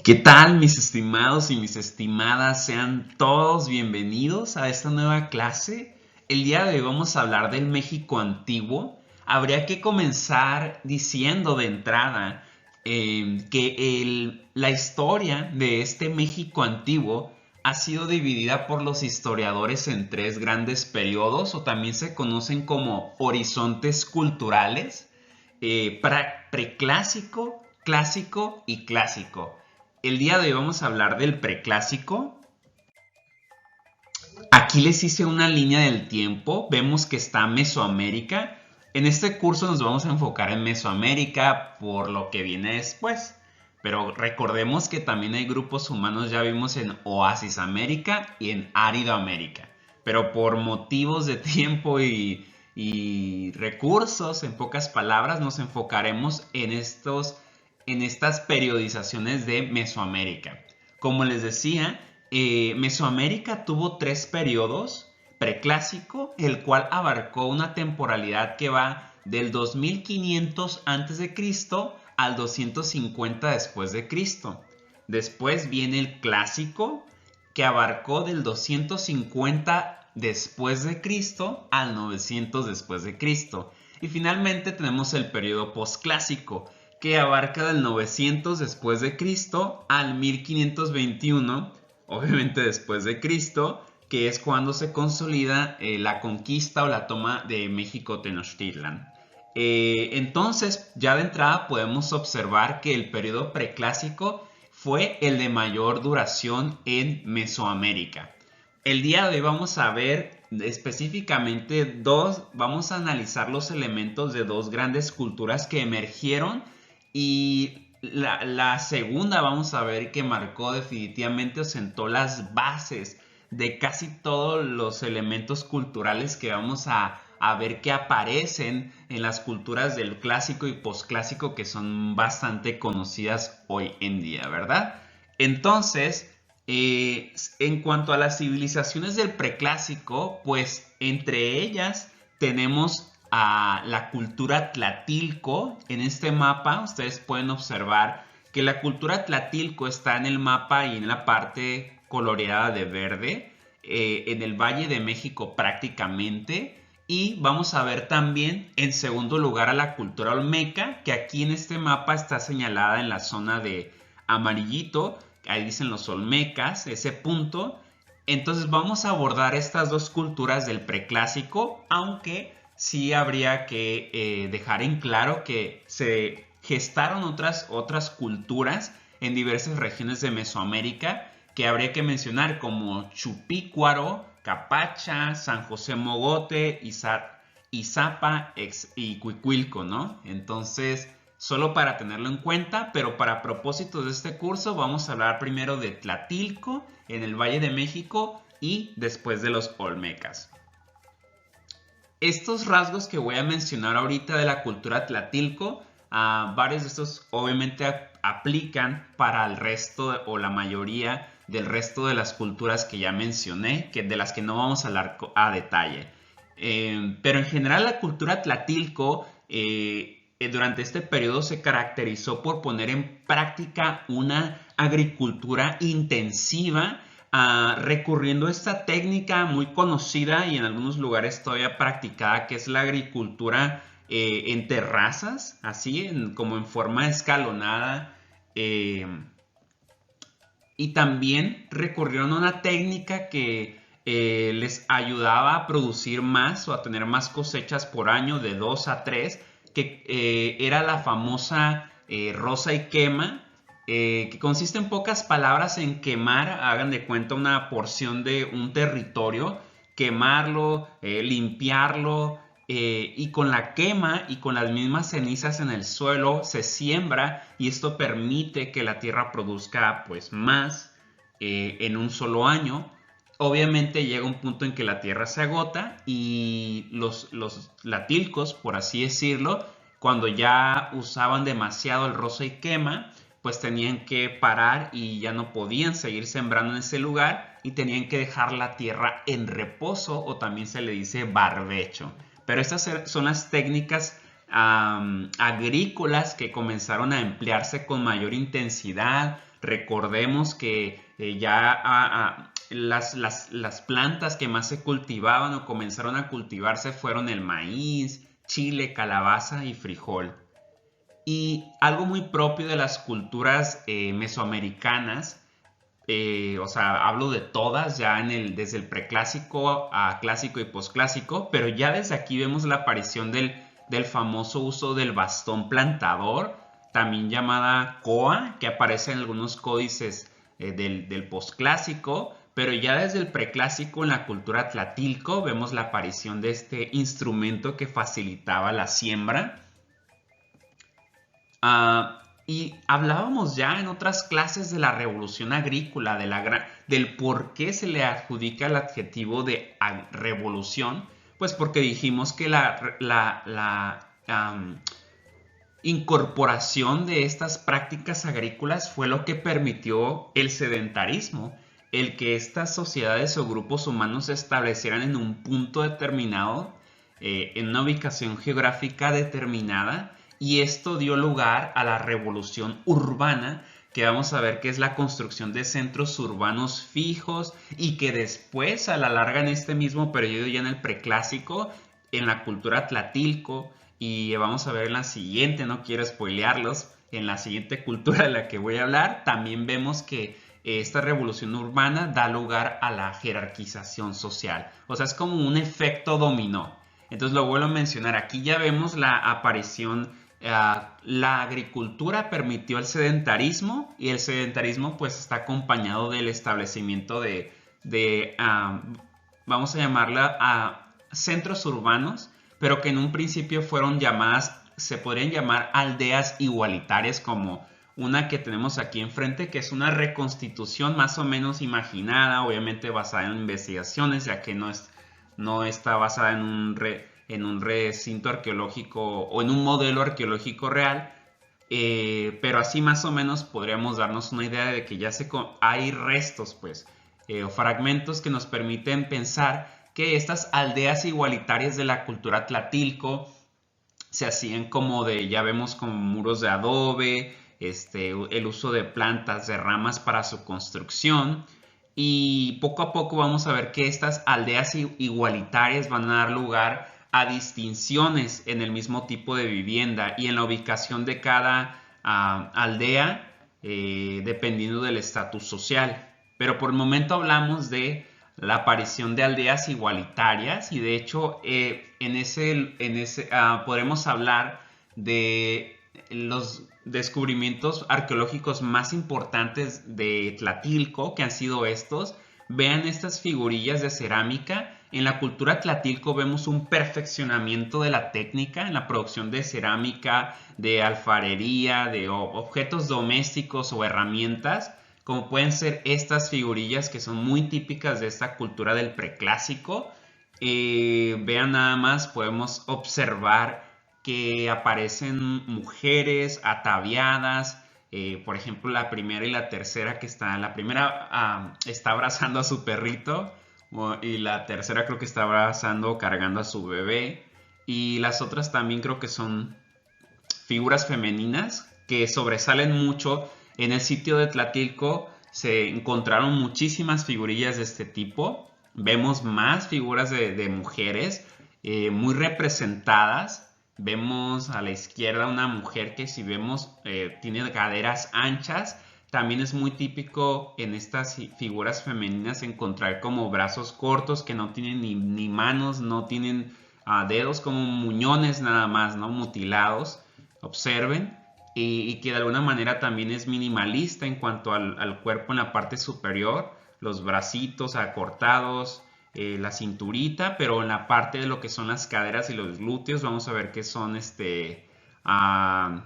¿Qué tal, mis estimados y mis estimadas? Sean todos bienvenidos a esta nueva clase. El día de hoy vamos a hablar del México antiguo. Habría que comenzar diciendo de entrada que la historia de este México antiguo ha sido dividida por los historiadores en tres grandes periodos, o también se conocen como horizontes culturales: preclásico, clásico y clásico. El día de hoy vamos a hablar del preclásico. Aquí les hice una línea del tiempo. Vemos que está Mesoamérica. En este curso nos vamos a enfocar en Mesoamérica por lo que viene después. Pero recordemos que también hay grupos humanos, ya vimos, en Oasis América y en Árido América. Pero por motivos de tiempo y recursos, en pocas palabras, nos enfocaremos en estas periodizaciones de Mesoamérica. Como les decía, Mesoamérica tuvo tres periodos: preclásico, el cual abarcó una temporalidad que va del 2500 a.C. al 250 después de Cristo. Después viene el clásico, que abarcó del 250 después de Cristo al 900 después de Cristo. Y finalmente tenemos el periodo posclásico, que abarca del 900 después de Cristo al 1521, obviamente después de Cristo, que es cuando se consolida la conquista o la toma de México Tenochtitlan. Entonces, ya de entrada podemos observar que el periodo preclásico fue el de mayor duración en Mesoamérica. El día de hoy vamos a ver específicamente vamos a analizar los elementos de dos grandes culturas que emergieron, y la segunda vamos a ver que marcó definitivamente o sentó las bases de casi todos los elementos culturales que vamos a ver que aparecen en las culturas del clásico y posclásico, que son bastante conocidas hoy en día, ¿verdad? Entonces, en cuanto a las civilizaciones del preclásico, pues entre ellas tenemos a la cultura Tlatilco. En este mapa ustedes pueden observar que la cultura Tlatilco está en el mapa y en la parte coloreada de verde, en el Valle de México prácticamente. Y vamos a ver también en segundo lugar a la cultura olmeca, que aquí en este mapa está señalada en la zona de amarillito. Ahí dicen los olmecas, ese punto. Entonces vamos a abordar estas dos culturas del preclásico, aunque sí habría que dejar en claro que se gestaron otras culturas en diversas regiones de Mesoamérica, que habría que mencionar, como Chupícuaro, Capacha, San José Mogote, Izapa y Cuicuilco, ¿no? Entonces, solo para tenerlo en cuenta, pero para propósitos de este curso vamos a hablar primero de Tlatilco en el Valle de México y después de los olmecas. Estos rasgos que voy a mencionar ahorita de la cultura Tlatilco, varios de estos obviamente aplican para el resto o la mayoría del resto de las culturas que ya mencioné, de las que no vamos a hablar a detalle. Pero en general la cultura Tlatilco durante este periodo se caracterizó por poner en práctica una agricultura intensiva, recurriendo a esta técnica muy conocida y en algunos lugares todavía practicada, que es la agricultura en terrazas, así como en forma escalonada. Y también recurrieron a una técnica que les ayudaba a producir más o a tener más cosechas por año, de 2 a 3, que era la famosa roza y quema, que consiste en pocas palabras en quemar, hagan de cuenta, una porción de un territorio, quemarlo, limpiarlo, y con la quema y con las mismas cenizas en el suelo se siembra, y esto permite que la tierra produzca pues más en un solo año. Obviamente llega un punto en que la tierra se agota y los latilcos, por así decirlo, cuando ya usaban demasiado el roza y quema, pues tenían que parar y ya no podían seguir sembrando en ese lugar y tenían que dejar la tierra en reposo, o también se le dice barbecho. Pero estas son las técnicas agrícolas que comenzaron a emplearse con mayor intensidad. Recordemos que las plantas que más se cultivaban o comenzaron a cultivarse fueron el maíz, chile, calabaza y frijol. Y algo muy propio de las culturas mesoamericanas, o sea, hablo de todas ya desde el preclásico a clásico y posclásico, pero ya desde aquí vemos la aparición del famoso uso del bastón plantador, también llamada coa, que aparece en algunos códices del posclásico, pero ya desde el preclásico en la cultura tlatilco vemos la aparición de este instrumento que facilitaba la siembra. Y hablábamos ya en otras clases de la revolución agrícola, del por qué se le adjudica el adjetivo de revolución, pues porque dijimos que la incorporación de estas prácticas agrícolas fue lo que permitió el sedentarismo, el que estas sociedades o grupos humanos se establecieran en un punto determinado, en una ubicación geográfica determinada, y esto dio lugar a la revolución urbana, que vamos a ver que es la construcción de centros urbanos fijos y que después, a la larga, en este mismo periodo, ya en el preclásico, en la cultura tlatilco, y vamos a ver en la siguiente, no quiero spoilearlos, en la siguiente cultura de la que voy a hablar, también vemos que esta revolución urbana da lugar a la jerarquización social. O sea, es como un efecto dominó. Entonces lo vuelvo a mencionar, aquí ya vemos la aparición. La agricultura permitió el sedentarismo, y el sedentarismo pues está acompañado del establecimiento vamos a llamarla centros urbanos, pero que en un principio fueron llamadas, se podrían llamar aldeas igualitarias, como una que tenemos aquí enfrente, que es una reconstitución más o menos imaginada, obviamente basada en investigaciones, ya que no está basada en un recinto arqueológico o en un modelo arqueológico real, pero así más o menos podríamos darnos una idea de que ya hay restos, pues, o fragmentos que nos permiten pensar que estas aldeas igualitarias de la cultura tlatilco se hacían ya vemos como muros de adobe, el uso de plantas, de ramas para su construcción. Y poco a poco vamos a ver que estas aldeas igualitarias van a dar lugar a distinciones en el mismo tipo de vivienda y en la ubicación de cada aldea, dependiendo del estatus social. Pero por el momento hablamos de la aparición de aldeas igualitarias, y de hecho podremos hablar de los descubrimientos arqueológicos más importantes de Tlatilco, que han sido estos. Vean estas figurillas de cerámica. En la cultura tlatilco vemos un perfeccionamiento de la técnica en la producción de cerámica, de alfarería, de objetos domésticos o herramientas, como pueden ser estas figurillas que son muy típicas de esta cultura del preclásico. Vean nada más, podemos observar que aparecen mujeres ataviadas. Por ejemplo, la primera y la tercera la primera está abrazando a su perrito, y la tercera creo que está abrazando o cargando a su bebé, y las otras también creo que son figuras femeninas que sobresalen mucho. En el sitio de Tlatilco se encontraron muchísimas figurillas de este tipo. Vemos más figuras de mujeres muy representadas. Vemos a la izquierda una mujer que, si vemos, tiene caderas anchas. También es muy típico en estas figuras femeninas encontrar como brazos cortos que no tienen ni manos, no tienen dedos, como muñones nada más, ¿no? Mutilados. Observen. Y que de alguna manera también es minimalista en cuanto al cuerpo en la parte superior. Los bracitos acortados, la cinturita, pero en la parte de lo que son las caderas y los glúteos vamos a ver que son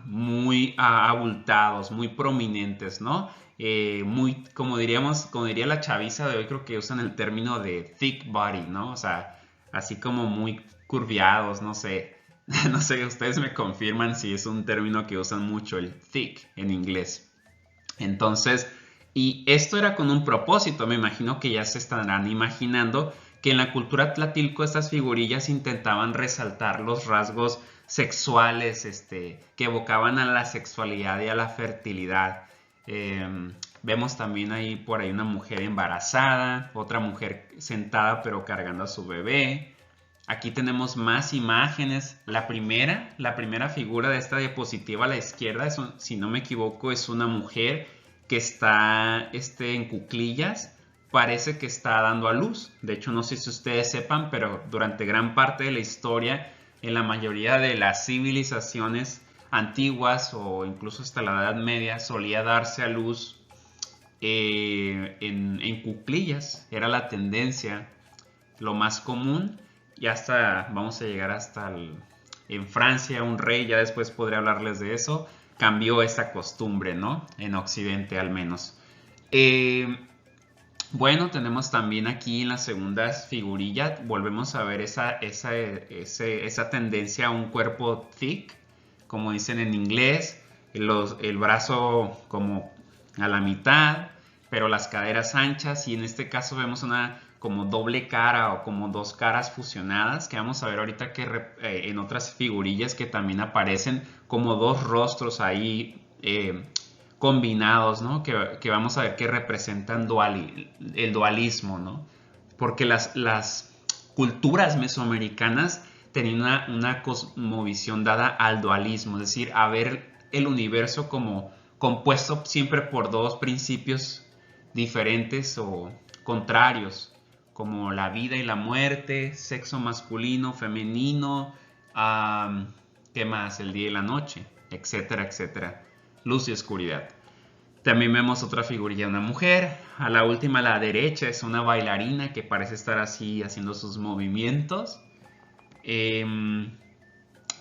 muy abultados, muy prominentes, ¿no? Como diría la chaviza de hoy, creo que usan el término de thick body, ¿no? O sea, así como muy curviados, no sé. No sé, ustedes me confirman si es un término que usan mucho, el thick en inglés. Entonces, y esto era con un propósito. Me imagino que ya se estarán imaginando que en la cultura tlatilco estas figurillas intentaban resaltar los rasgos sexuales que evocaban a la sexualidad y a la fertilidad. Vemos también ahí por ahí una mujer embarazada, otra mujer sentada pero cargando a su bebé. Aquí tenemos más imágenes. La primera figura de esta diapositiva a la izquierda, si no me equivoco, es una mujer que está en cuclillas. Parece que está dando a luz. De hecho, no sé si ustedes sepan, pero durante gran parte de la historia, en la mayoría de las civilizaciones antiguas o incluso hasta la Edad Media, solía darse a luz en cuclillas. Era la tendencia, lo más común. Y hasta vamos a llegar en Francia, un rey, ya después podré hablarles de eso, cambió esa costumbre, ¿no? En Occidente al menos. Bueno, tenemos también aquí en la segunda figurilla, volvemos a ver esa tendencia a un cuerpo thick, como dicen en inglés, el brazo como a la mitad, pero las caderas anchas, y en este caso vemos una como doble cara o como dos caras fusionadas, que vamos a ver ahorita que en otras figurillas que también aparecen como dos rostros ahí combinados, ¿no? Que vamos a ver que representan el dualismo, ¿no? Porque las culturas mesoamericanas tenían una cosmovisión dada al dualismo, es decir, a ver el universo como compuesto siempre por dos principios diferentes o contrarios, como la vida y la muerte, sexo masculino, femenino, ¿qué más? El día y la noche, etcétera, etcétera. Luz y oscuridad. También vemos otra figurilla de una mujer. A la última, a la derecha, es una bailarina que parece estar así haciendo sus movimientos.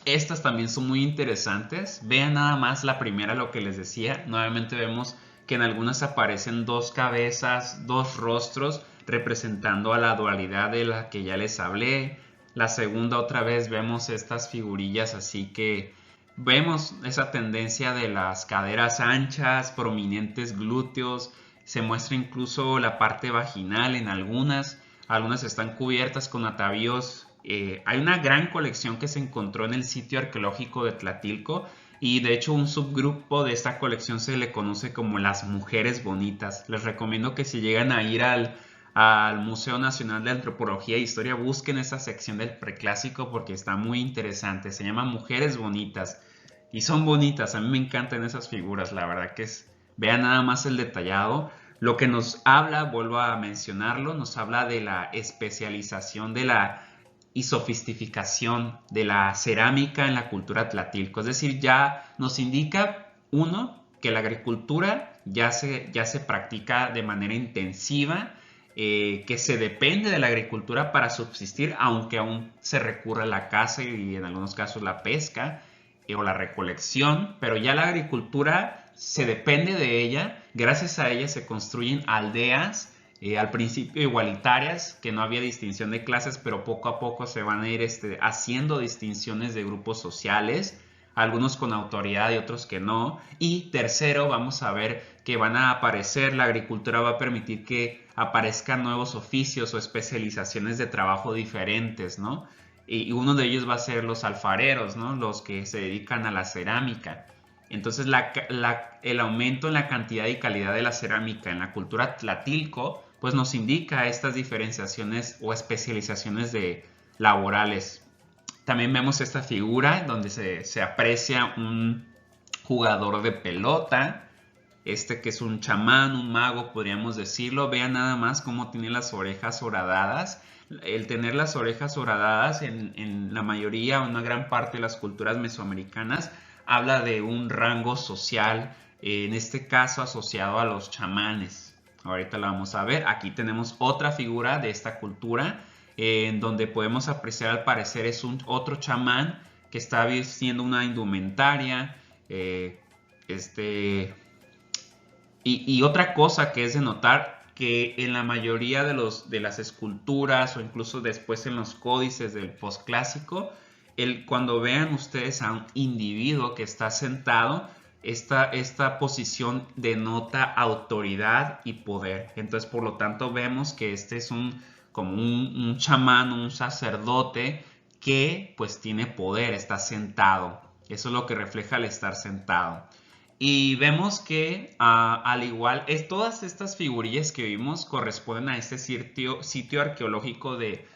Estas también son muy interesantes. Vean nada más la primera, lo que les decía. Nuevamente vemos que en algunas aparecen dos cabezas, dos rostros, representando a la dualidad de la que ya les hablé. La segunda, otra vez vemos estas figurillas, así que vemos esa tendencia de las caderas anchas, prominentes glúteos. Se muestra incluso la parte vaginal en algunas están cubiertas con atavíos. Hay una gran colección que se encontró en el sitio arqueológico de Tlatilco, y de hecho un subgrupo de esta colección se le conoce como las mujeres bonitas. Les recomiendo que si llegan a ir al Museo Nacional de Antropología e Historia, busquen esa sección del preclásico porque está muy interesante. Se llama Mujeres Bonitas y son bonitas. A mí me encantan esas figuras, la verdad que vean nada más el detallado. Lo que nos habla, vuelvo a mencionarlo, nos habla de la especialización y sofisticación de la cerámica en la cultura tlatilco. Es decir, ya nos indica, uno, que la agricultura ya se practica de manera intensiva, que se depende de la agricultura para subsistir, aunque aún se recurre a la caza y en algunos casos la pesca o la recolección, pero ya la agricultura se depende de ella. Gracias a ella se construyen aldeas, al principio igualitarias, que no había distinción de clases, pero poco a poco se van a ir haciendo distinciones de grupos sociales, algunos con autoridad y otros que no. Y tercero, vamos a ver que van a aparecer, la agricultura va a permitir que aparezcan nuevos oficios o especializaciones de trabajo diferentes, ¿no? Y uno de ellos va a ser los alfareros, ¿no? Los que se dedican a la cerámica. Entonces el aumento en la cantidad y calidad de la cerámica en la cultura tlatilco pues nos indica estas diferenciaciones o especializaciones laborales. También vemos esta figura donde se aprecia un jugador de pelota, que es un chamán, un mago, podríamos decirlo. Vean nada más cómo tiene las orejas horadadas. El tener las orejas horadadas en la mayoría o una gran parte de las culturas mesoamericanas habla de un rango social, en este caso asociado a los chamanes. Ahorita la vamos a ver. Aquí tenemos otra figura de esta cultura, en donde podemos apreciar, al parecer es otro chamán que está vistiendo una indumentaria. Y otra cosa que es de notar, que en la mayoría de las esculturas o incluso después en los códices del posclásico, cuando vean ustedes a un individuo que está sentado, esta posición denota autoridad y poder. Entonces, por lo tanto, vemos que este es un como un chamán, un sacerdote que pues tiene poder, está sentado. Eso es lo que refleja el estar sentado. Y vemos que al igual, todas estas figurillas que vimos corresponden a este sitio arqueológico de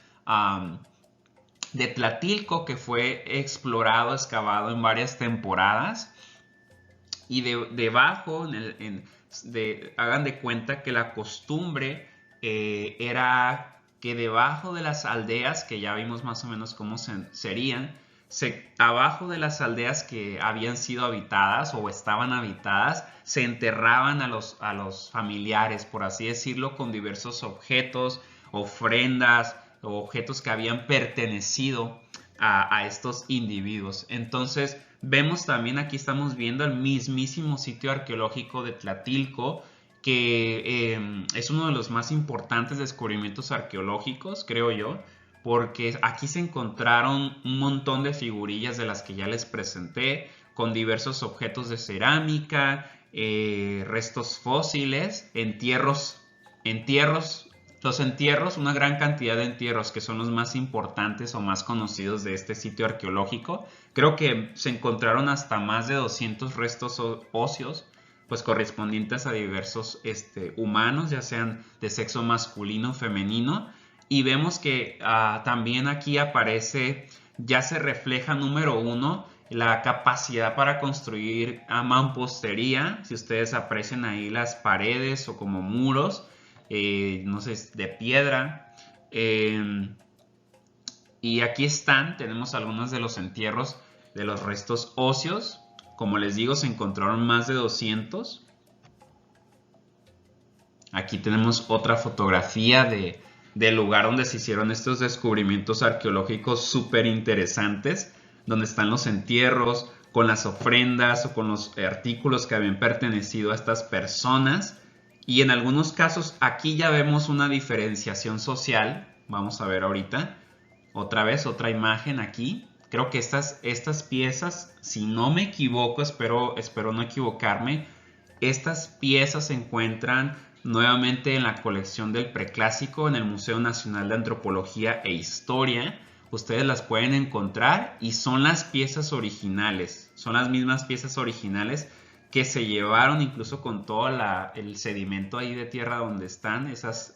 Tlatilco, que fue explorado, excavado en varias temporadas. Y debajo, hagan de cuenta que la costumbre era que debajo de las aldeas, que ya vimos más o menos cómo serían, abajo de las aldeas que habían sido habitadas o estaban habitadas, se enterraban a los familiares, por así decirlo, con diversos objetos, ofrendas o objetos que habían pertenecido a estos individuos. Entonces vemos también, aquí estamos viendo el mismísimo sitio arqueológico de Tlatilco, que es uno de los más importantes descubrimientos arqueológicos, creo yo, porque aquí se encontraron un montón de figurillas de las que ya les presenté, con diversos objetos de cerámica, restos fósiles, entierros, los entierros, una gran cantidad de entierros que son los más importantes o más conocidos de este sitio arqueológico. Creo que se encontraron hasta más de 200 restos óseos, pues correspondientes a diversos humanos, ya sean de sexo masculino o femenino. Y vemos que también aquí aparece, ya se refleja número uno, la capacidad para construir mampostería. Si ustedes aprecian ahí las paredes o como muros, no sé, de piedra. Y aquí tenemos algunos de los entierros de los restos óseos. Como les digo, se encontraron más de 200. Aquí tenemos otra fotografía del lugar donde se hicieron estos descubrimientos arqueológicos súper interesantes, donde están los entierros con las ofrendas o con los artículos que habían pertenecido a estas personas. Y en algunos casos aquí ya vemos una diferenciación social. Vamos a ver ahorita otra vez otra imagen aquí. Creo que estas piezas, si no me equivoco, espero no equivocarme, estas piezas se encuentran nuevamente en la colección del Preclásico en el Museo Nacional de Antropología e Historia. Ustedes las pueden encontrar y son las piezas originales, son las mismas piezas originales que se llevaron incluso con todo el sedimento ahí de tierra donde están, esas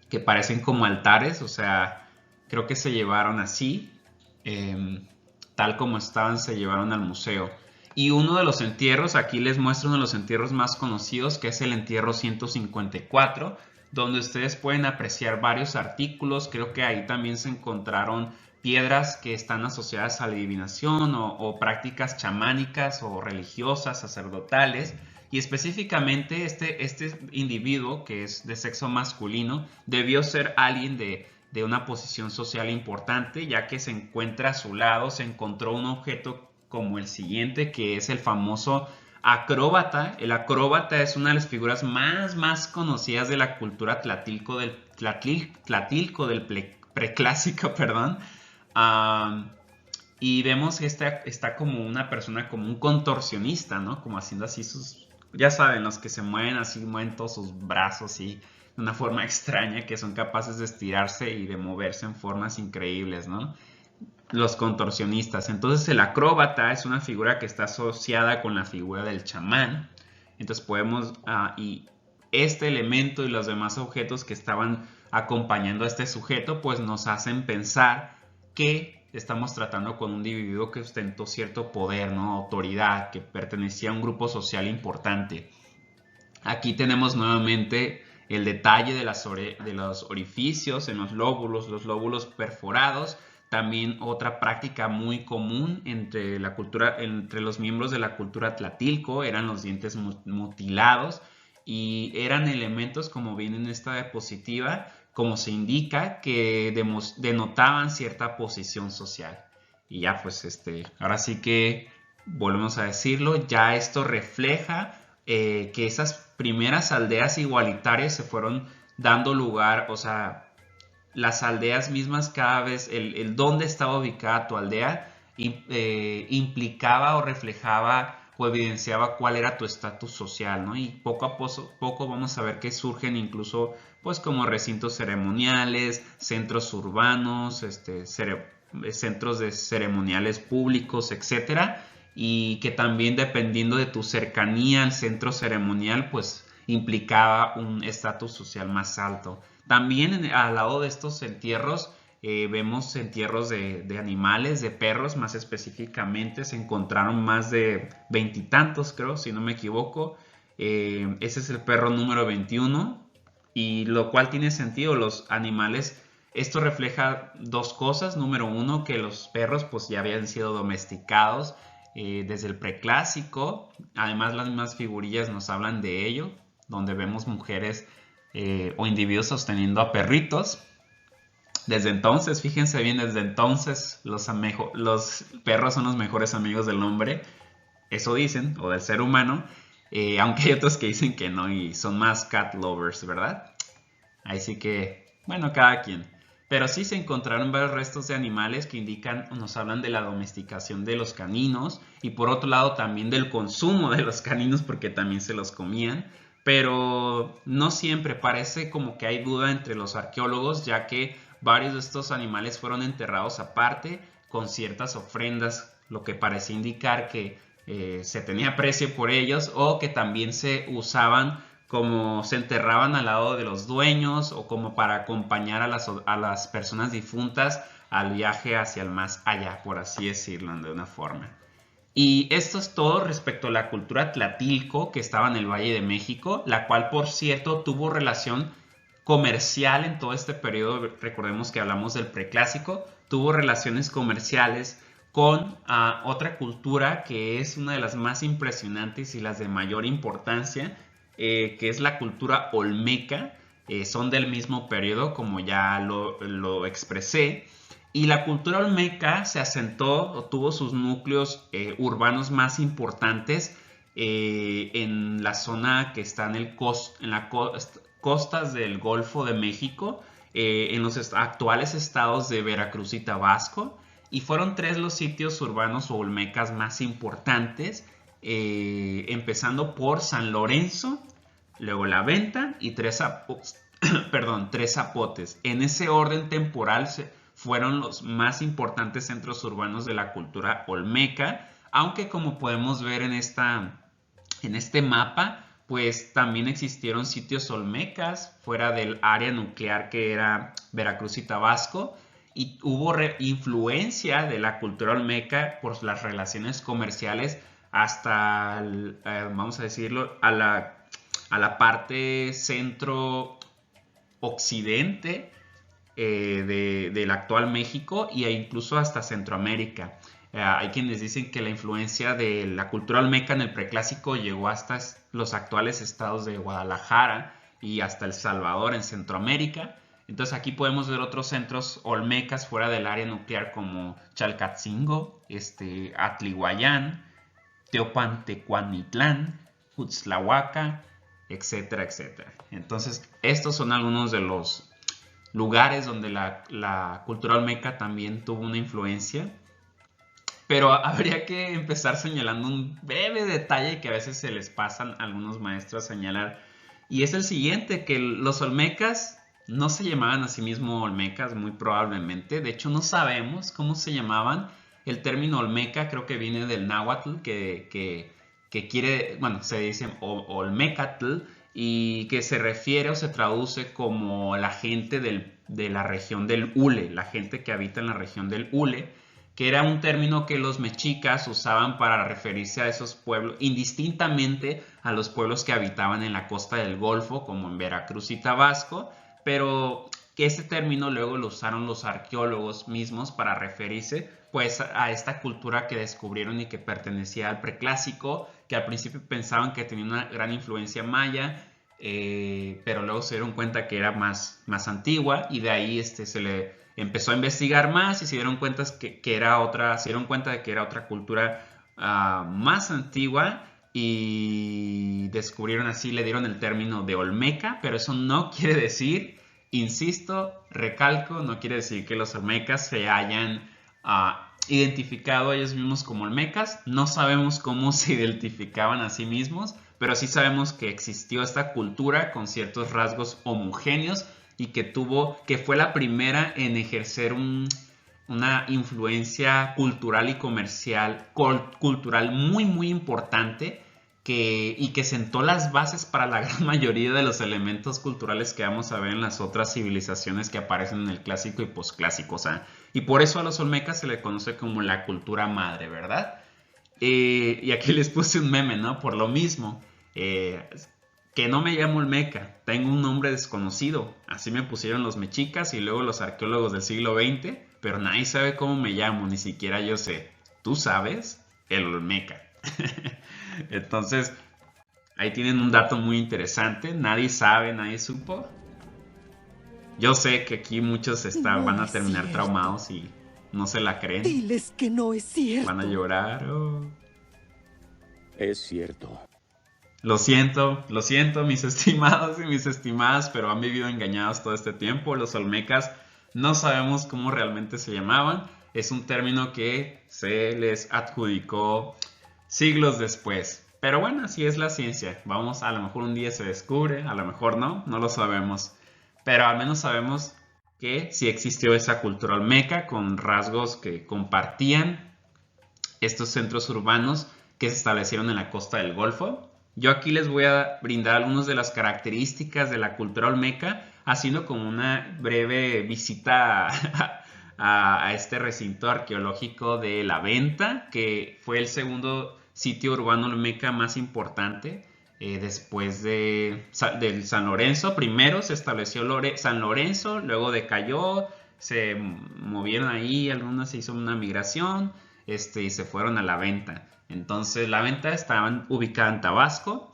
que parecen como altares, o sea, creo que se llevaron así, tal como estaban, se llevaron al museo. Y uno de los entierros, aquí les muestro uno de los entierros más conocidos, que es el entierro 154, donde ustedes pueden apreciar varios artículos. Creo que ahí también se encontraron piedras que están asociadas a la adivinación o prácticas chamánicas o religiosas, sacerdotales. Y específicamente este individuo, que es de sexo masculino, debió ser alguien de una posición social importante, ya que se encuentra a su lado, se encontró un objeto como el siguiente, que es el famoso acróbata. El acróbata es una de las figuras más conocidas de la cultura tlatilco del preclásico, perdón. Y vemos que está como una persona, como un contorsionista, ¿no? Como haciendo así ya saben, los que se mueven así, mueven todos sus brazos y de una forma extraña, que son capaces de estirarse y de moverse en formas increíbles, ¿no? Los contorsionistas. Entonces el acróbata es una figura que está asociada con la figura del chamán. Entonces podemos, y este elemento y los demás objetos que estaban acompañando a este sujeto, pues nos hacen pensar que estamos tratando con un individuo que ostentó cierto poder, ¿no? Autoridad, que pertenecía a un grupo social importante. Aquí tenemos nuevamente el detalle de los orificios en los lóbulos perforados. También otra práctica muy común entre los miembros de la cultura tlatilco eran los dientes mutilados, y eran elementos, como ven en esta diapositiva, como se indica, que denotaban cierta posición social. Y ya pues ahora sí que volvemos a decirlo, ya esto refleja que esas primeras aldeas igualitarias se fueron dando lugar, o sea, las aldeas mismas cada vez, el dónde estaba ubicada tu aldea implicaba o reflejaba pues evidenciaba cuál era tu estatus social, ¿no? Y poco a poco vamos a ver que surgen incluso, pues como recintos ceremoniales, centros urbanos, centros de ceremoniales públicos, etcétera, y que también dependiendo de tu cercanía al centro ceremonial, pues implicaba un estatus social más alto. También al lado de estos entierros vemos entierros de animales, de perros más específicamente. Se encontraron más de veintitantos, creo, si no me equivoco. Ese es el perro número 21 y lo cual tiene sentido. Los animales, esto refleja dos cosas. Número uno, que los perros pues ya habían sido domesticados desde el preclásico. Además, las mismas figurillas nos hablan de ello, donde vemos mujeres o individuos sosteniendo a perritos. Desde entonces, fíjense bien, desde entonces los perros son los mejores amigos del hombre, eso dicen, o del ser humano, aunque hay otros que dicen que no y son más cat lovers, ¿verdad? Ahí sí que, bueno, cada quien. Pero sí se encontraron varios restos de animales que indican, nos hablan de la domesticación de los caninos y por otro lado también del consumo de los caninos porque también se los comían. Pero no siempre, parece como que hay duda entre los arqueólogos, ya que varios de estos animales fueron enterrados aparte con ciertas ofrendas, lo que parecía indicar que se tenía aprecio por ellos o que también se usaban como se enterraban al lado de los dueños o como para acompañar a las personas difuntas al viaje hacia el más allá, por así decirlo de una forma. Y esto es todo respecto a la cultura tlatilco que estaba en el Valle de México, la cual por cierto tuvo relación comercial en todo este periodo. Recordemos que hablamos del preclásico, tuvo relaciones comerciales con otra cultura que es una de las más impresionantes y las de mayor importancia, que es la cultura olmeca. Son del mismo periodo, como ya lo expresé. Y la cultura olmeca se asentó o tuvo sus núcleos urbanos más importantes en la zona que está en las costas del Golfo de México, en los actuales estados de Veracruz y Tabasco. Y fueron tres los sitios urbanos o olmecas más importantes, empezando por San Lorenzo, luego La Venta y Tres Zapotes. En ese orden temporal fueron los más importantes centros urbanos de la cultura olmeca, aunque como podemos ver en este mapa, pues también existieron sitios olmecas fuera del área nuclear que era Veracruz y Tabasco, y hubo influencia de la cultura olmeca por las relaciones comerciales hasta, vamos a decirlo, a la parte centro-occidente del actual México e incluso hasta Centroamérica. Hay quienes dicen que la influencia de la cultura olmeca en el preclásico llegó hasta los actuales estados de Guadalajara y hasta El Salvador en Centroamérica. Entonces aquí podemos ver otros centros olmecas fuera del área nuclear como Chalcatzingo, Atlihuayán, Teopantecuanitlán, Huitzlahuaca, etcétera, etcétera. Entonces estos son algunos de los lugares donde la cultura olmeca también tuvo una influencia. Pero habría que empezar señalando un breve detalle que a veces se les pasan a algunos maestros a señalar. Y es el siguiente, que los olmecas no se llamaban a sí mismos olmecas, muy probablemente. De hecho, no sabemos cómo se llamaban. El término olmeca creo que viene del náhuatl, que quiere, bueno, se dice olmecatl, y que se refiere o se traduce como la gente de la región del Hule, la gente que habita en la región del Hule, que era un término que los mexicas usaban para referirse a esos pueblos, indistintamente a los pueblos que habitaban en la costa del Golfo, como en Veracruz y Tabasco, pero que ese término luego lo usaron los arqueólogos mismos para referirse pues a esta cultura que descubrieron y que pertenecía al preclásico, que al principio pensaban que tenía una gran influencia maya, pero luego se dieron cuenta que era más antigua y de ahí se le empezó a investigar más y se dieron cuenta que era otra cultura más antigua y descubrieron así, le dieron el término de olmeca, pero eso no quiere decir, insisto, recalco, no quiere decir que los olmecas se hayan identificado a ellos mismos como olmecas. No sabemos cómo se identificaban a sí mismos, pero sí sabemos que existió esta cultura con ciertos rasgos homogéneos y que fue la primera en ejercer una influencia cultural y comercial, cultural muy muy importante y que sentó las bases para la gran mayoría de los elementos culturales que vamos a ver en las otras civilizaciones que aparecen en el clásico y posclásico. O sea, y por eso a los olmecas se le conoce como la cultura madre, ¿verdad? Y aquí les puse un meme, ¿no? Por lo mismo, que no me llamo Olmeca, tengo un nombre desconocido. Así me pusieron los mexicas y luego los arqueólogos del siglo XX, pero nadie sabe cómo me llamo, ni siquiera yo sé. ¿Tú sabes? El Olmeca. Entonces, ahí tienen un dato muy interesante. Nadie sabe, nadie supo. Yo sé que aquí muchos No van a es terminar cierto. traumados y no se la creen. Diles que no es Van a cierto. llorar. Oh. Es cierto. Lo siento, mis estimados y mis estimadas, pero han vivido engañados todo este tiempo. Los olmecas no sabemos cómo realmente se llamaban. Es un término que se les adjudicó siglos después. Pero bueno, así es la ciencia. Vamos, a lo mejor un día se descubre, a lo mejor no, no lo sabemos. Pero al menos sabemos que sí existió esa cultura olmeca con rasgos que compartían estos centros urbanos que se establecieron en la costa del Golfo. Yo aquí les voy a brindar algunas de las características de la cultura olmeca, haciendo como una breve visita a este recinto arqueológico de La Venta, que fue el segundo sitio urbano olmeca más importante después del San Lorenzo. Primero se estableció San Lorenzo, luego decayó, se movieron ahí, algunas se hizo una migración y se fueron a La Venta. Entonces La Venta estaba ubicada en Tabasco.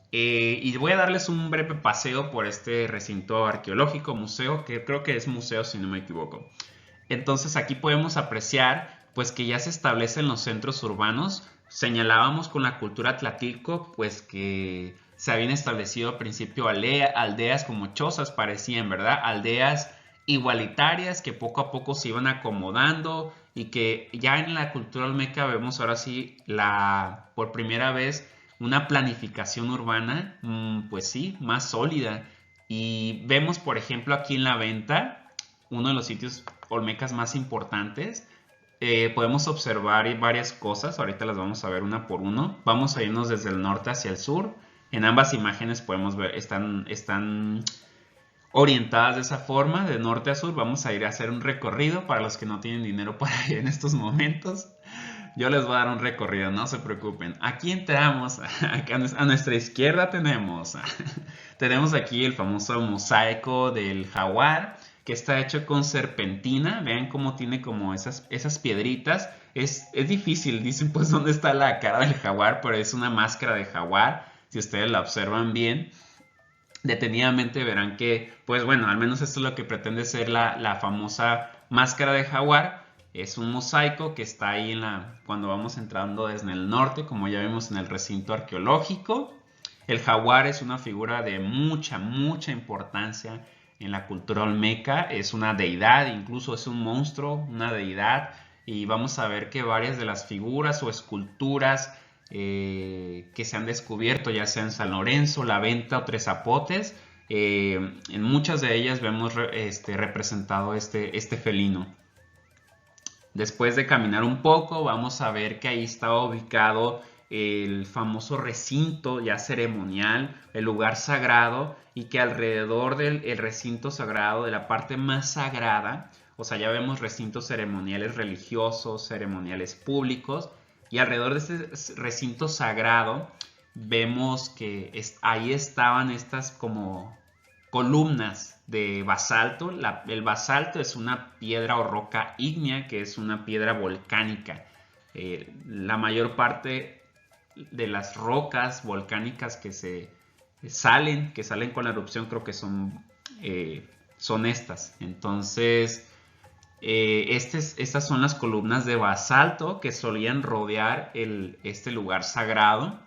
Y voy a darles un breve paseo por este recinto arqueológico, museo, que creo que es museo si no me equivoco. Entonces aquí podemos apreciar pues que ya se establecen los centros urbanos. Señalábamos con la cultura tlatilco pues que se habían establecido al principio aldeas como chozas parecían, ¿verdad? Aldeas igualitarias que poco a poco se iban acomodando y que ya en la cultura olmeca vemos ahora sí por primera vez una planificación urbana, pues sí, más sólida. Y vemos por ejemplo aquí en La Venta, uno de los sitios olmecas más importantes. Podemos observar varias cosas, ahorita las vamos a ver una por uno. Vamos a irnos desde el norte hacia el sur. En ambas imágenes podemos ver, están orientadas de esa forma, de norte a sur. Vamos a ir a hacer un recorrido para los que no tienen dinero para ir en estos momentos. Yo les voy a dar un recorrido, no se preocupen. Aquí entramos, a nuestra izquierda tenemos aquí el famoso mosaico del jaguar, que está hecho con serpentina. Vean cómo tiene como esas piedritas. Es difícil, dicen pues dónde está la cara del jaguar, pero es una máscara de jaguar. Si ustedes la observan bien, detenidamente verán que, pues bueno, al menos esto es lo que pretende ser la famosa máscara de jaguar. Es un mosaico que está ahí cuando vamos entrando desde el norte, como ya vimos en el recinto arqueológico. El jaguar es una figura de mucha, mucha importancia en la cultura olmeca. Es una deidad, incluso es un monstruo, una deidad. Y vamos a ver que varias de las figuras o esculturas que se han descubierto, ya sea en San Lorenzo, La Venta o Tres Zapotes, en muchas de ellas vemos representado este felino. Después de caminar un poco, vamos a ver que ahí estaba ubicado el famoso recinto ya ceremonial, el lugar sagrado, y que alrededor del recinto sagrado, de la parte más sagrada, o sea, ya vemos recintos ceremoniales religiosos, ceremoniales públicos, y alrededor de este recinto sagrado vemos que ahí estaban estas como columnas de basalto. El basalto es una piedra o roca ígnea, que es una piedra volcánica. La mayor parte de las rocas volcánicas que salen con la erupción, creo que son estas. Entonces, estas son las columnas de basalto que solían rodear este lugar sagrado,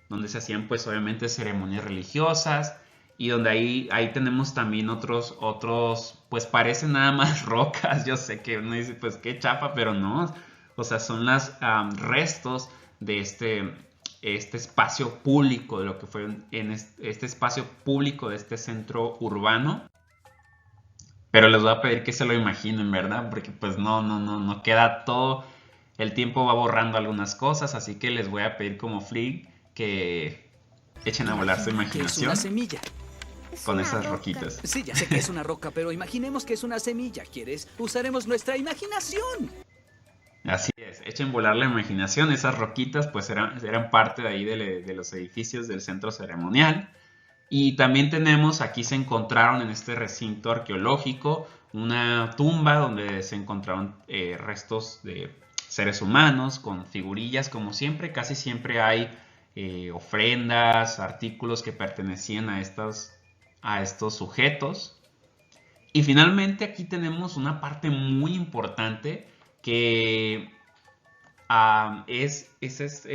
donde se hacían pues obviamente ceremonias religiosas. y donde ahí tenemos también otros, pues parecen nada más rocas. Yo sé que uno dice, pues qué chafa, pero no. O sea, son los restos de este espacio público, de lo que fue en este espacio público de este centro urbano. Pero les voy a pedir que se lo imaginen, ¿verdad? Porque pues no queda todo. El tiempo va borrando algunas cosas, así que les voy a pedir como Flick que echen a volar su Que es una imaginación semilla. Es con una esas roca. roquitas. Sí, ya sé que es una roca, pero imaginemos que es una semilla. ¿Quieres? Usaremos nuestra imaginación. Así es, echen volar la imaginación. Esas roquitas pues eran parte de ahí de los edificios del centro ceremonial. Y también tenemos, aquí se encontraron en este recinto arqueológico una tumba donde se encontraron restos de seres humanos con figurillas, como siempre. Casi siempre hay ofrendas, artículos que pertenecían a estos sujetos. Y finalmente aquí tenemos una parte muy importante que ese es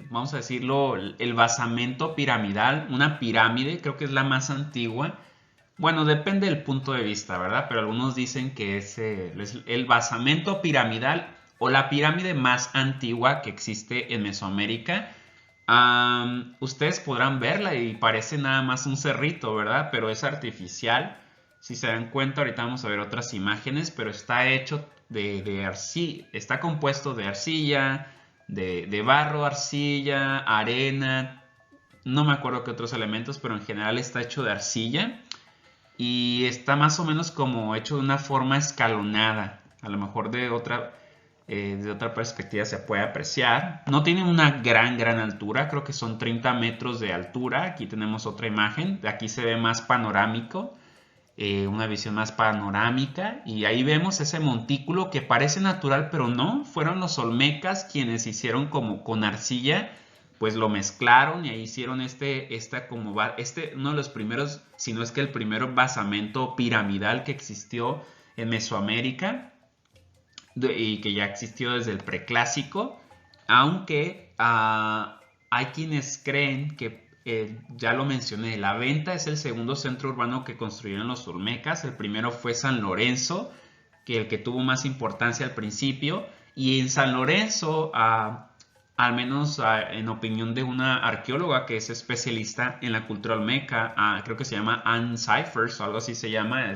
vamos a decirlo, el basamento piramidal, una pirámide, creo que es la más antigua. Bueno, depende del punto de vista, ¿verdad? Pero algunos dicen que es el basamento piramidal o la pirámide más antigua que existe en Mesoamérica. Ustedes podrán verla y parece nada más un cerrito, ¿verdad? Pero es artificial. Si se dan cuenta, ahorita vamos a ver otras imágenes, pero está hecho de arcilla, está compuesto de arcilla, de barro, arcilla, arena, no me acuerdo qué otros elementos, pero en general está hecho de arcilla y está más o menos como hecho de una forma escalonada, a lo mejor de otra perspectiva se puede apreciar. No tiene una gran altura, creo que son 30 metros de altura. Aquí tenemos otra imagen, de aquí se ve más panorámico. Una visión más panorámica y ahí vemos ese montículo que parece natural pero no, fueron los olmecas quienes hicieron como con arcilla, pues lo mezclaron y ahí hicieron uno de los primeros, si no es que el primer basamento piramidal que existió en Mesoamérica y que ya existió desde el preclásico, aunque hay quienes creen que ya lo mencioné, La Venta es el segundo centro urbano que construyeron los olmecas. El primero fue San Lorenzo, que el que tuvo más importancia al principio. Y en San Lorenzo, al menos en opinión de una arqueóloga que es especialista en la cultura olmeca, creo que se llama Anne Cyphers o algo así se llama,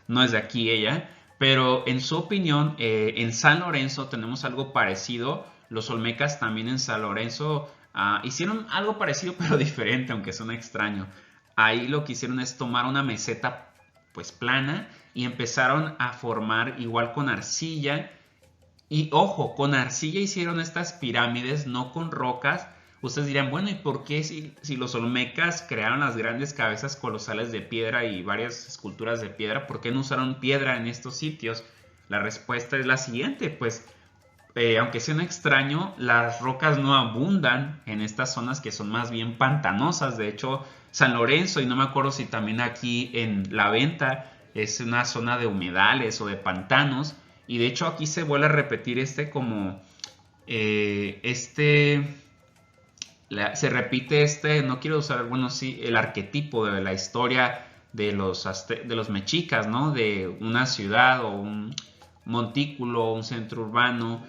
no es de aquí ella, pero en su opinión, en San Lorenzo tenemos algo parecido. Los olmecas también en San Lorenzo hicieron algo parecido pero diferente, aunque suena extraño. Ahí lo que hicieron es tomar una meseta pues plana y empezaron a formar igual con arcilla. Y ojo, con arcilla hicieron estas pirámides, no con rocas. Ustedes dirán, bueno, ¿y por qué si los olmecas crearon las grandes cabezas colosales de piedra y varias esculturas de piedra, por qué no usaron piedra en estos sitios? La respuesta es la siguiente, pues aunque sea extraño, las rocas no abundan en estas zonas que son más bien pantanosas. De hecho, San Lorenzo, y no me acuerdo si también aquí en La Venta, es una zona de humedales o de pantanos. Y de hecho aquí se vuelve a repetir se repite no quiero usar, bueno, sí, el arquetipo de la historia de los mexicas, ¿no? De una ciudad o un montículo, un centro urbano,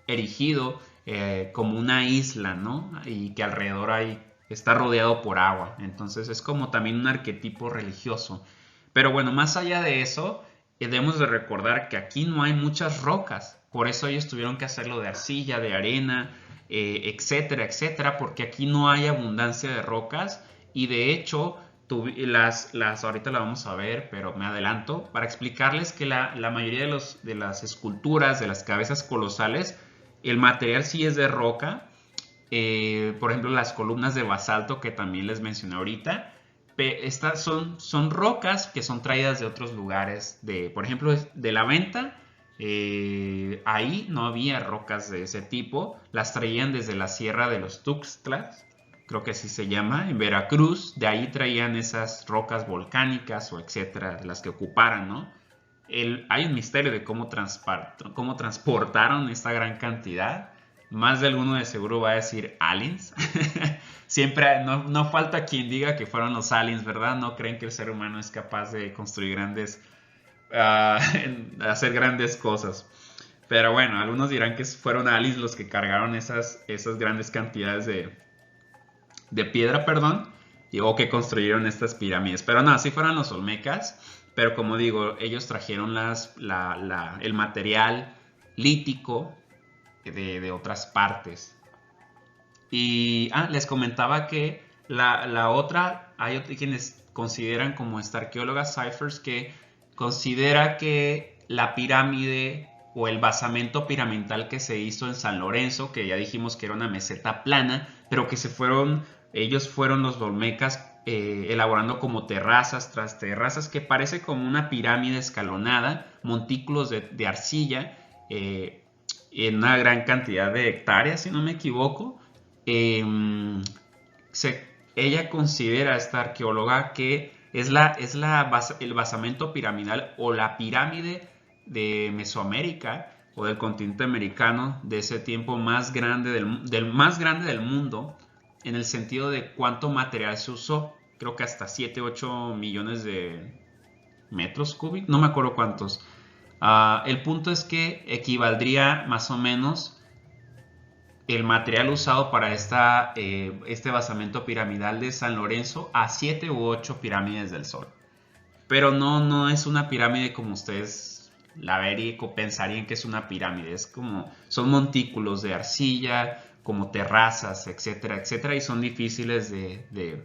erigido como una isla, ¿no? Y que alrededor está rodeado por agua. Entonces es como también un arquetipo religioso. Pero bueno, más allá de eso, debemos de recordar que aquí no hay muchas rocas. Por eso ellos tuvieron que hacerlo de arcilla, de arena, etcétera, etcétera, porque aquí no hay abundancia de rocas. Y de hecho, ahorita la vamos a ver, pero me adelanto para explicarles que la mayoría de las esculturas, de las cabezas colosales, el material sí es de roca. Por ejemplo, las columnas de basalto que también les mencioné ahorita, estas son rocas que son traídas de otros lugares, por ejemplo, de La Venta. Ahí no había rocas de ese tipo, las traían desde la Sierra de los Tuxtlas, creo que así se llama, en Veracruz. De ahí traían esas rocas volcánicas o etcétera, las que ocuparan, ¿no? Hay un misterio de cómo transportaron esta gran cantidad. Más de alguno de seguro va a decir aliens. siempre no falta quien diga que fueron los aliens, ¿verdad? No creen que el ser humano es capaz de construir hacer grandes cosas. Pero bueno, algunos dirán que fueron aliens los que cargaron esas grandes cantidades de piedra, perdón, o que construyeron estas pirámides. Pero no, así fueron los olmecas. Pero como digo, ellos trajeron el material lítico de otras partes. Y les comentaba que hay quienes consideran como esta arqueóloga Cyphers que considera que la pirámide o el basamento piramidal que se hizo en San Lorenzo, que ya dijimos que era una meseta plana, pero que ellos fueron los olmecas elaborando como terrazas tras terrazas, que parece como una pirámide escalonada, montículos de arcilla, en una gran cantidad de hectáreas, si no me equivoco. Ella considera, esta arqueóloga, que es el basamento piramidal o la pirámide de Mesoamérica o del continente americano de ese tiempo más grande más grande del mundo, en el sentido de cuánto material se usó. Creo que hasta 7-8 millones de metros cúbicos, no me acuerdo cuántos. El punto es que equivaldría más o menos el material usado para este basamento piramidal de San Lorenzo a 7 u 8 pirámides del Sol. Pero no es una pirámide como ustedes la verían o pensarían que es una pirámide. Son montículos de arcilla, como terrazas, etcétera, etcétera, y son difíciles de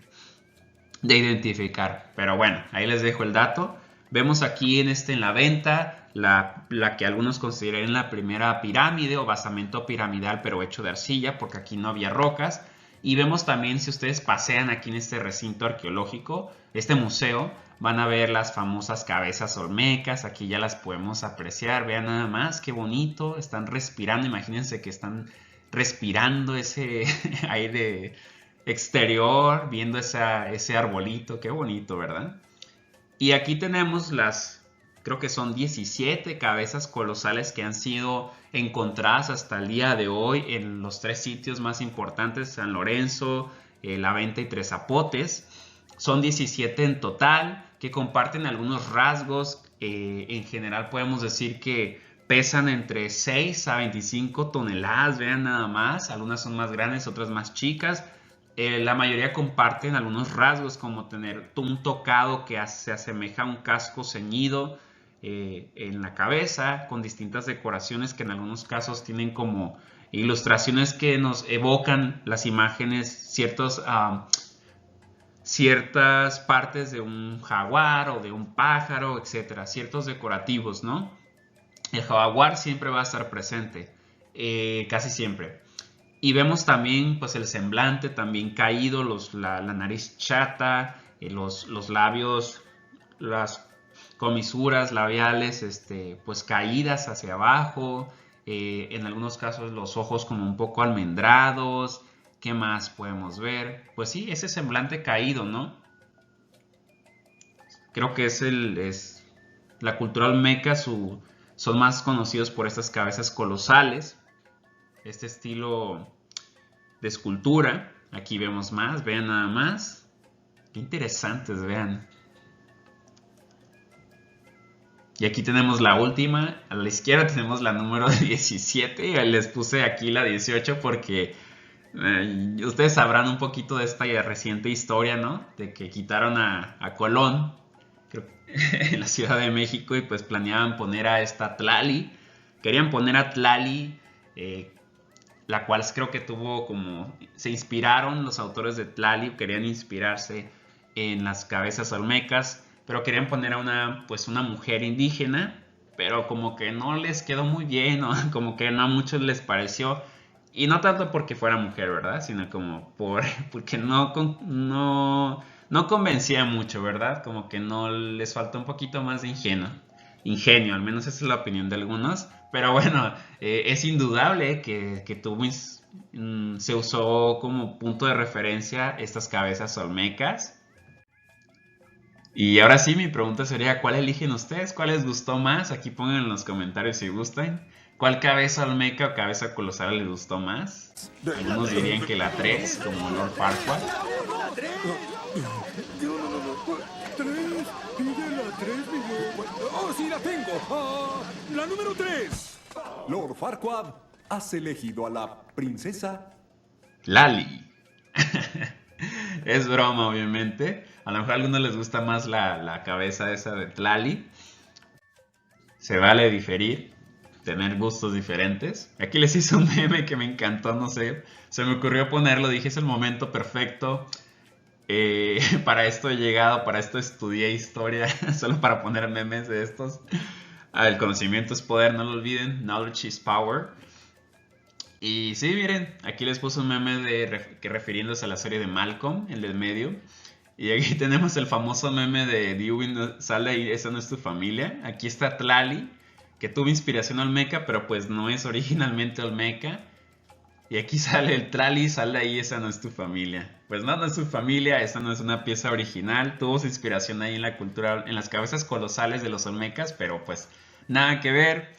identificar. Pero bueno, ahí les dejo el dato. Vemos aquí en la venta la que algunos consideran la primera pirámide o basamento piramidal, pero hecho de arcilla, porque aquí no había rocas. Y vemos también, si ustedes pasean aquí en este recinto arqueológico, este museo, van a ver las famosas cabezas olmecas. Aquí ya las podemos apreciar. Vean nada más, qué bonito. Están respirando. Imagínense que están respirando ese aire exterior, viendo ese arbolito. Qué bonito, ¿verdad? Y aquí tenemos creo que son 17 cabezas colosales que han sido encontradas hasta el día de hoy en los 3 sitios más importantes: San Lorenzo, La Venta y Tres Zapotes. Son 17 en total, que comparten algunos rasgos. En general podemos decir que pesan entre 6 a 25 toneladas, vean nada más. Algunas son más grandes, otras más chicas. La mayoría comparten algunos rasgos, como tener un tocado que se asemeja a un casco ceñido en la cabeza, con distintas decoraciones que en algunos casos tienen como ilustraciones que nos evocan las imágenes, ciertas partes de un jaguar o de un pájaro, etcétera, ciertos decorativos, ¿no? El jaguar siempre va a estar presente, casi siempre. Y vemos también pues el semblante también caído, la nariz chata, los labios, las comisuras labiales pues caídas hacia abajo, en algunos casos los ojos como un poco almendrados. ¿Qué más podemos ver? Pues sí, ese semblante caído, ¿no? Creo que es la cultura olmeca, son más conocidos por estas cabezas colosales, este estilo de escultura. Aquí vemos más, vean nada más. Qué interesantes, vean. Y aquí tenemos la última. A la izquierda tenemos la número 17. Y les puse aquí la 18 porque ustedes sabrán un poquito de esta reciente historia, ¿no? De que quitaron a Colón, creo, en la Ciudad de México, y pues planeaban poner a esta Tlali. Querían poner a Tlali, la cual creo que se inspiraron los autores de Tlali, querían inspirarse en las cabezas olmecas, pero querían poner a una mujer indígena, pero como que no les quedó muy bien, ¿no? Como que no a muchos les pareció, y no tanto porque fuera mujer, ¿verdad? Sino como porque no convencía mucho, ¿verdad? Como que no les faltó un poquito más de ingenio, al menos esa es la opinión de algunos. Pero bueno, es indudable que se usó como punto de referencia estas cabezas olmecas. Y ahora sí, mi pregunta sería, ¿cuál eligen ustedes? ¿Cuál les gustó más? Aquí pongan en los comentarios si gustan. ¿Cuál cabeza olmeca o cabeza colosal les gustó más? Algunos dirían que la 3, como Lord Farquaad. ¿Tres? Pide la 3, Miguel. ¡Oh, sí, la tengo! ¡La número 3! Lord Farquaad, has elegido a la princesa Lali. Es broma, obviamente. A lo mejor a algunos les gusta más la cabeza esa de Tlali. Se vale diferir, tener gustos diferentes. Aquí les hice un meme que me encantó, no sé. Se me ocurrió ponerlo, dije es el momento perfecto. Para esto he llegado, para esto estudié historia, solo para poner memes de estos. El conocimiento es poder, no lo olviden. Knowledge is power. Y sí, miren, aquí les puse un meme refiriéndose a la serie de Malcolm, el del medio. Y aquí tenemos el famoso meme de Dewey, sale ahí, esa no es tu familia. Aquí está Tlali, que tuvo inspiración olmeca, pero pues no es originalmente olmeca. Y aquí sale el Tlali, sale ahí, esa no es tu familia. Pues no, no es tu familia, esa no es una pieza original. Tuvo su inspiración ahí en la cultura, en las cabezas colosales de los olmecas, pero pues nada que ver.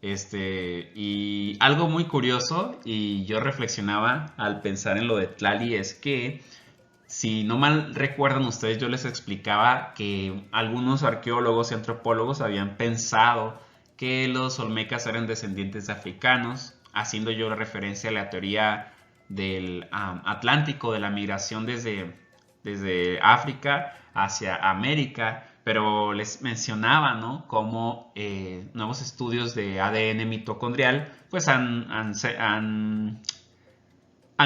Y algo muy curioso, y yo reflexionaba al pensar en lo de Tlali, es que si no mal recuerdan ustedes, yo les explicaba que algunos arqueólogos y antropólogos habían pensado que los olmecas eran descendientes de africanos, haciendo yo referencia a la teoría del Atlántico, de la migración desde África hacia América, pero les mencionaba, ¿no?, cómo nuevos estudios de ADN mitocondrial pues han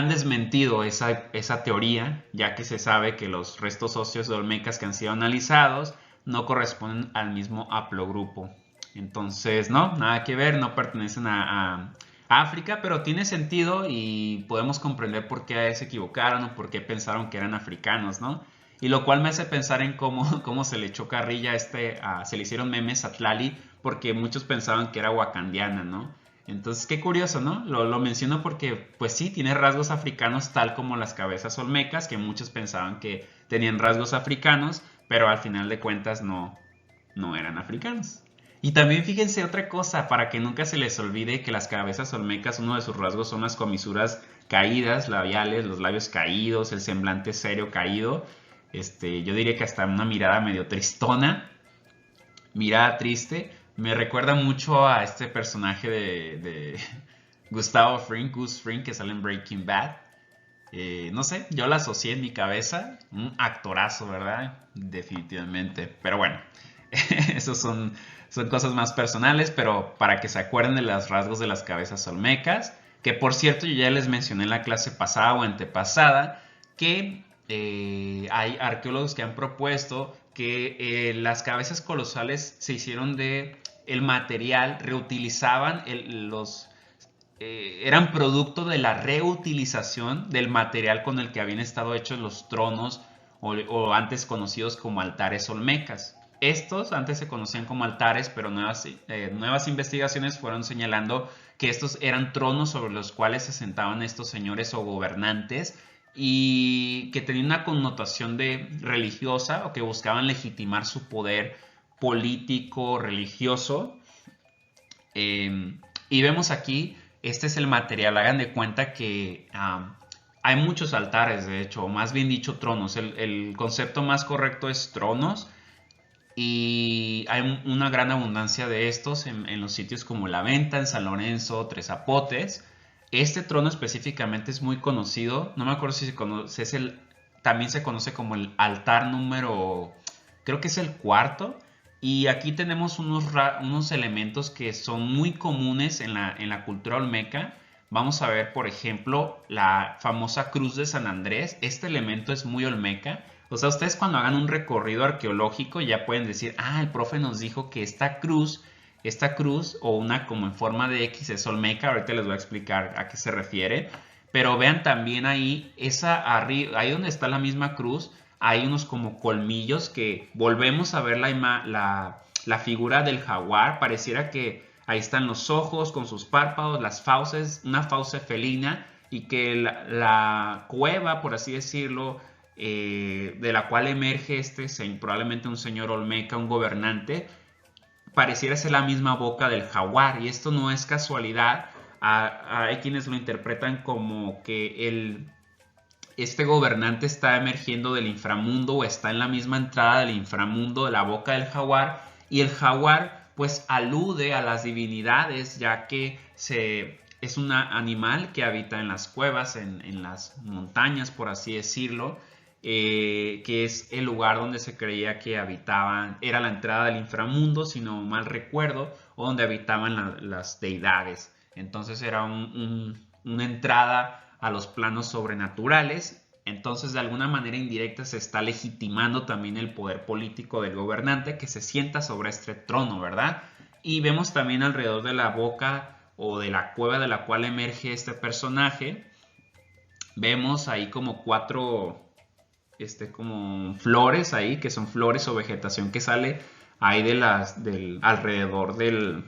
desmentido esa teoría, ya que se sabe que los restos óseos de olmecas que han sido analizados no corresponden al mismo haplogrupo. Entonces, no, nada que ver, no pertenecen a África, pero tiene sentido y podemos comprender por qué se equivocaron o por qué pensaron que eran africanos, ¿no? Y lo cual me hace pensar en cómo se le echó carrilla se le hicieron memes a Tlali porque muchos pensaban que era wakandiana, ¿no? Entonces, qué curioso, ¿no? Lo menciono porque, pues sí, tiene rasgos africanos tal como las cabezas olmecas, que muchos pensaban que tenían rasgos africanos, pero al final de cuentas no eran africanos. Y también fíjense otra cosa, para que nunca se les olvide que las cabezas olmecas, uno de sus rasgos son las comisuras caídas, labiales, los labios caídos, el semblante serio caído. Yo diría que hasta una mirada medio tristona, mirada triste. Me recuerda mucho a este personaje de Gustavo Fring, Gus Fring, que sale en Breaking Bad. No sé, yo la asocié en mi cabeza. Un actorazo, ¿verdad? Definitivamente. Pero bueno, esos son cosas más personales, pero para que se acuerden de los rasgos de las cabezas olmecas, que por cierto yo ya les mencioné en la clase pasada o antepasada, que hay arqueólogos que han propuesto que las cabezas colosales se hicieron de el material, reutilizaban eran producto de la reutilización del material con el que habían estado hechos los tronos o antes conocidos como altares olmecas. Estos antes se conocían como altares, pero nuevas investigaciones fueron señalando que estos eran tronos sobre los cuales se sentaban estos señores o gobernantes y que tenían una connotación religiosa o que buscaban legitimar su poder político, religioso. Y vemos aquí, este es el material, hagan de cuenta que hay muchos altares, de hecho, o más bien dicho tronos. El concepto más correcto es tronos. Y hay una gran abundancia de estos en los sitios como La Venta, en San Lorenzo, Tres Zapotes. Este trono específicamente es muy conocido. No me acuerdo si se conoce, también se conoce como el altar número, creo que es el cuarto. Y aquí tenemos unos elementos que son muy comunes en la cultura olmeca. Vamos a ver, por ejemplo, la famosa cruz de San Andrés. Este elemento es muy olmeca. O sea, ustedes cuando hagan un recorrido arqueológico ya pueden decir, el profe nos dijo que esta cruz o una como en forma de X es olmeca. Ahorita les voy a explicar a qué se refiere. Pero vean también ahí, ahí donde está la misma cruz, hay unos como colmillos que volvemos a ver la figura del jaguar. Pareciera que ahí están los ojos con sus párpados, las fauces, una fauce felina, y que la cueva, por así decirlo, de la cual emerge probablemente un señor olmeca, un gobernante, pareciera ser la misma boca del jaguar, y esto no es casualidad. Hay quienes lo interpretan como que este gobernante está emergiendo del inframundo o está en la misma entrada del inframundo de la boca del jaguar, y el jaguar pues alude a las divinidades, ya que es un animal que habita en las cuevas, en las montañas, por así decirlo, que es el lugar donde se creía que habitaban, era la entrada del inframundo, si no mal recuerdo, o donde habitaban las deidades. Entonces era una entrada a los planos sobrenaturales. Entonces, de alguna manera indirecta se está legitimando también el poder político del gobernante que se sienta sobre este trono, ¿verdad? Y vemos también alrededor de la boca o de la cueva de la cual emerge este personaje, vemos ahí como cuatro como flores ahí, que son flores o vegetación que sale ahí alrededor de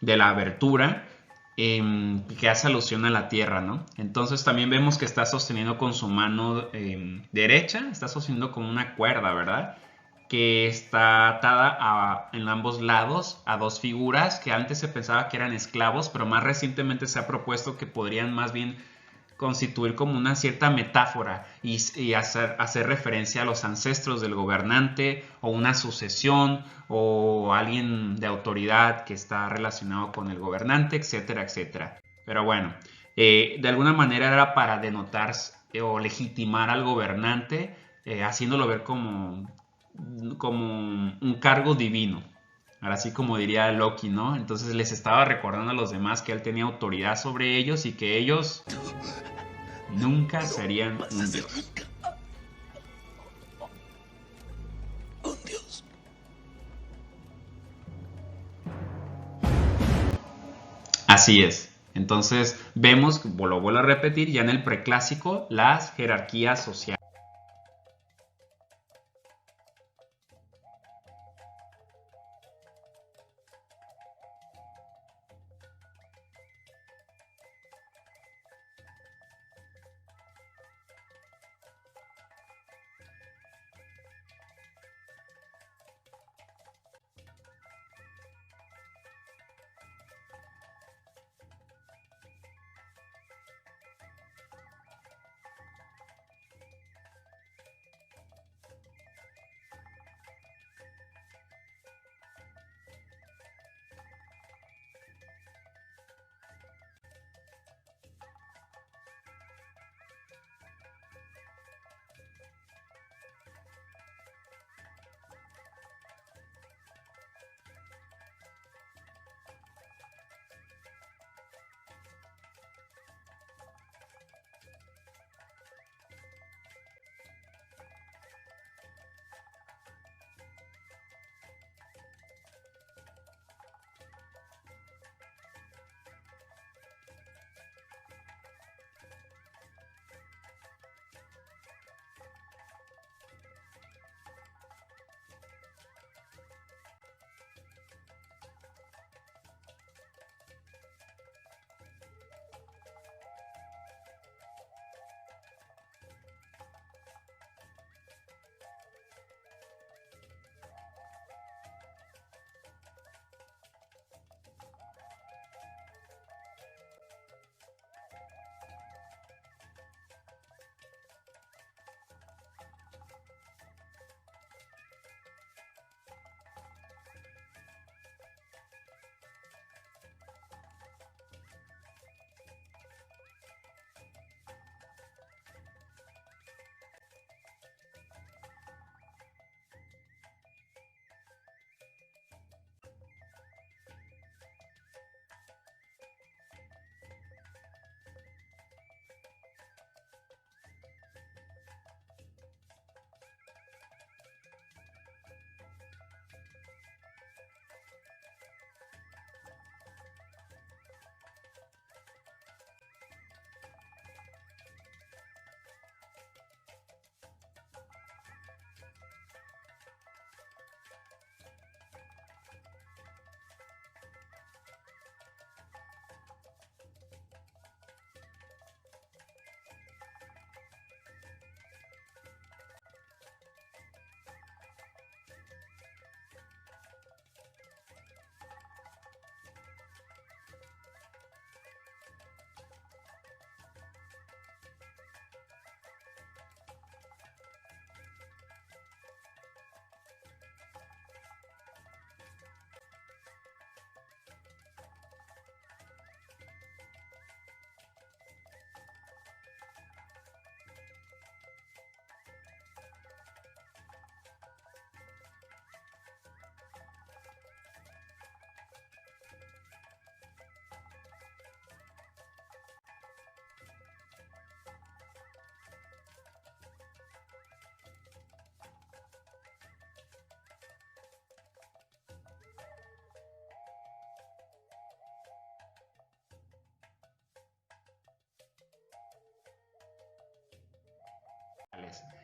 la abertura, que hace alusión a la tierra, ¿no? Entonces también vemos que está sosteniendo con su mano derecha, está sosteniendo con una cuerda, ¿verdad? Que está atada en ambos lados a dos figuras que antes se pensaba que eran esclavos, pero más recientemente se ha propuesto que podrían más bien constituir como una cierta metáfora y hacer referencia a los ancestros del gobernante, o una sucesión, o alguien de autoridad que está relacionado con el gobernante, etcétera, etcétera. Pero bueno, de alguna manera era para denotar o legitimar al gobernante, haciéndolo ver como un cargo divino. Ahora sí, como diría Loki, ¿no? Entonces les estaba recordando a los demás que él tenía autoridad sobre ellos y que ellos nunca serían un dios. Un dios. Así es. Entonces vemos, lo vuelvo a repetir, ya en el preclásico, las jerarquías sociales.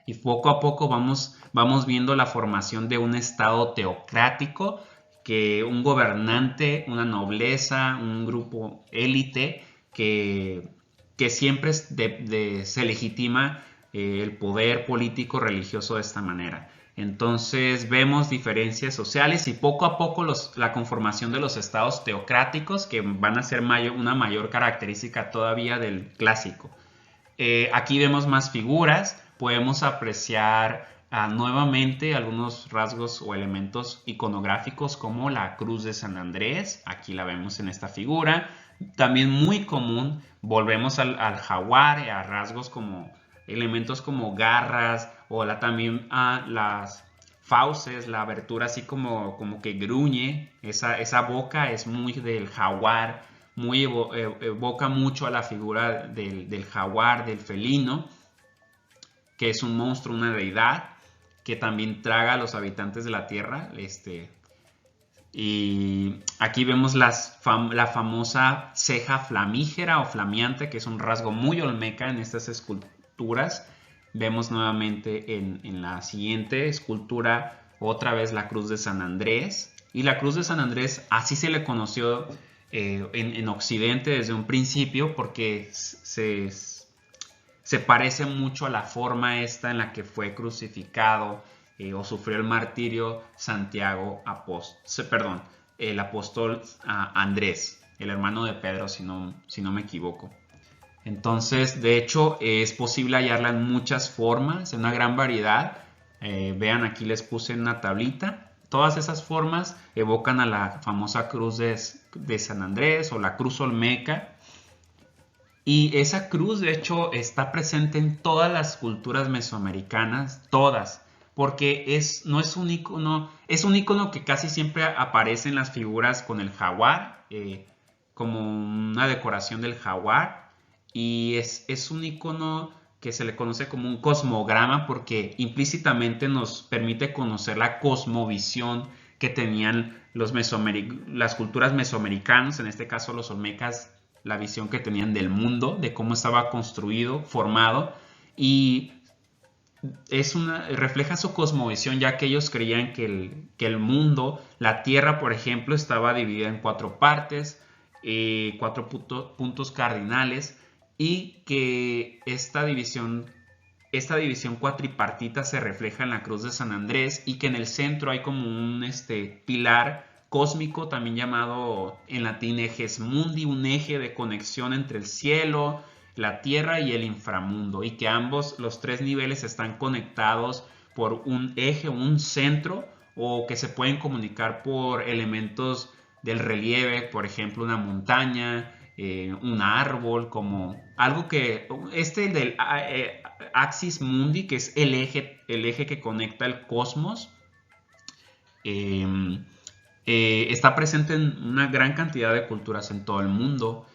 Y poco a poco vamos viendo la formación de un estado teocrático, que un gobernante, una nobleza, un grupo élite que siempre se legitima el poder político religioso de esta manera. Entonces vemos diferencias sociales y poco a poco la conformación de los estados teocráticos, que van a ser una mayor característica todavía del clásico. Aquí vemos más figuras, podemos apreciar nuevamente algunos rasgos o elementos iconográficos como la cruz de San Andrés. Aquí la vemos en esta figura. También muy común, volvemos al jaguar, a rasgos como elementos como garras, o también las fauces, la abertura así como que gruñe. Esa boca es muy del jaguar, evoca mucho a la figura del jaguar, del felino, que es un monstruo, una deidad, que también traga a los habitantes de la tierra. Y aquí vemos la famosa ceja flamígera o flameante, que es un rasgo muy olmeca en estas esculturas. Vemos nuevamente en la siguiente escultura otra vez la cruz de San Andrés. Y la cruz de San Andrés, así se le conoció en Occidente desde un principio, porque se parece mucho a la forma esta en la que fue crucificado o sufrió el martirio Santiago el apóstol Andrés, el hermano de Pedro, si no me equivoco. Entonces, de hecho, es posible hallarla en muchas formas, en una gran variedad. Vean, aquí les puse en una tablita. Todas esas formas evocan a la famosa cruz de San Andrés o la cruz olmeca. Y esa cruz, de hecho, está presente en todas las culturas mesoamericanas, todas. Porque no es un icono, es un icono que casi siempre aparece en las figuras con el jaguar, como una decoración del jaguar. Y es un icono que se le conoce como un cosmograma, porque implícitamente nos permite conocer la cosmovisión que tenían las culturas mesoamericanas, en este caso los olmecas, la visión que tenían del mundo, de cómo estaba construido, formado, y refleja su cosmovisión, ya que ellos creían que el mundo, la Tierra, por ejemplo, estaba dividida en 4 partes, 4 puntos cardinales, y que esta división cuatripartita se refleja en la cruz de San Andrés, y que en el centro hay como un pilar cósmico, también llamado en latín ejes mundi, un eje de conexión entre el cielo, la tierra y el inframundo, y que los 3 niveles están conectados por un eje, un centro, o que se pueden comunicar por elementos del relieve, por ejemplo una montaña, un árbol, como algo que del axis mundi, que es el eje que conecta el cosmos, está presente en una gran cantidad de culturas en todo el mundo.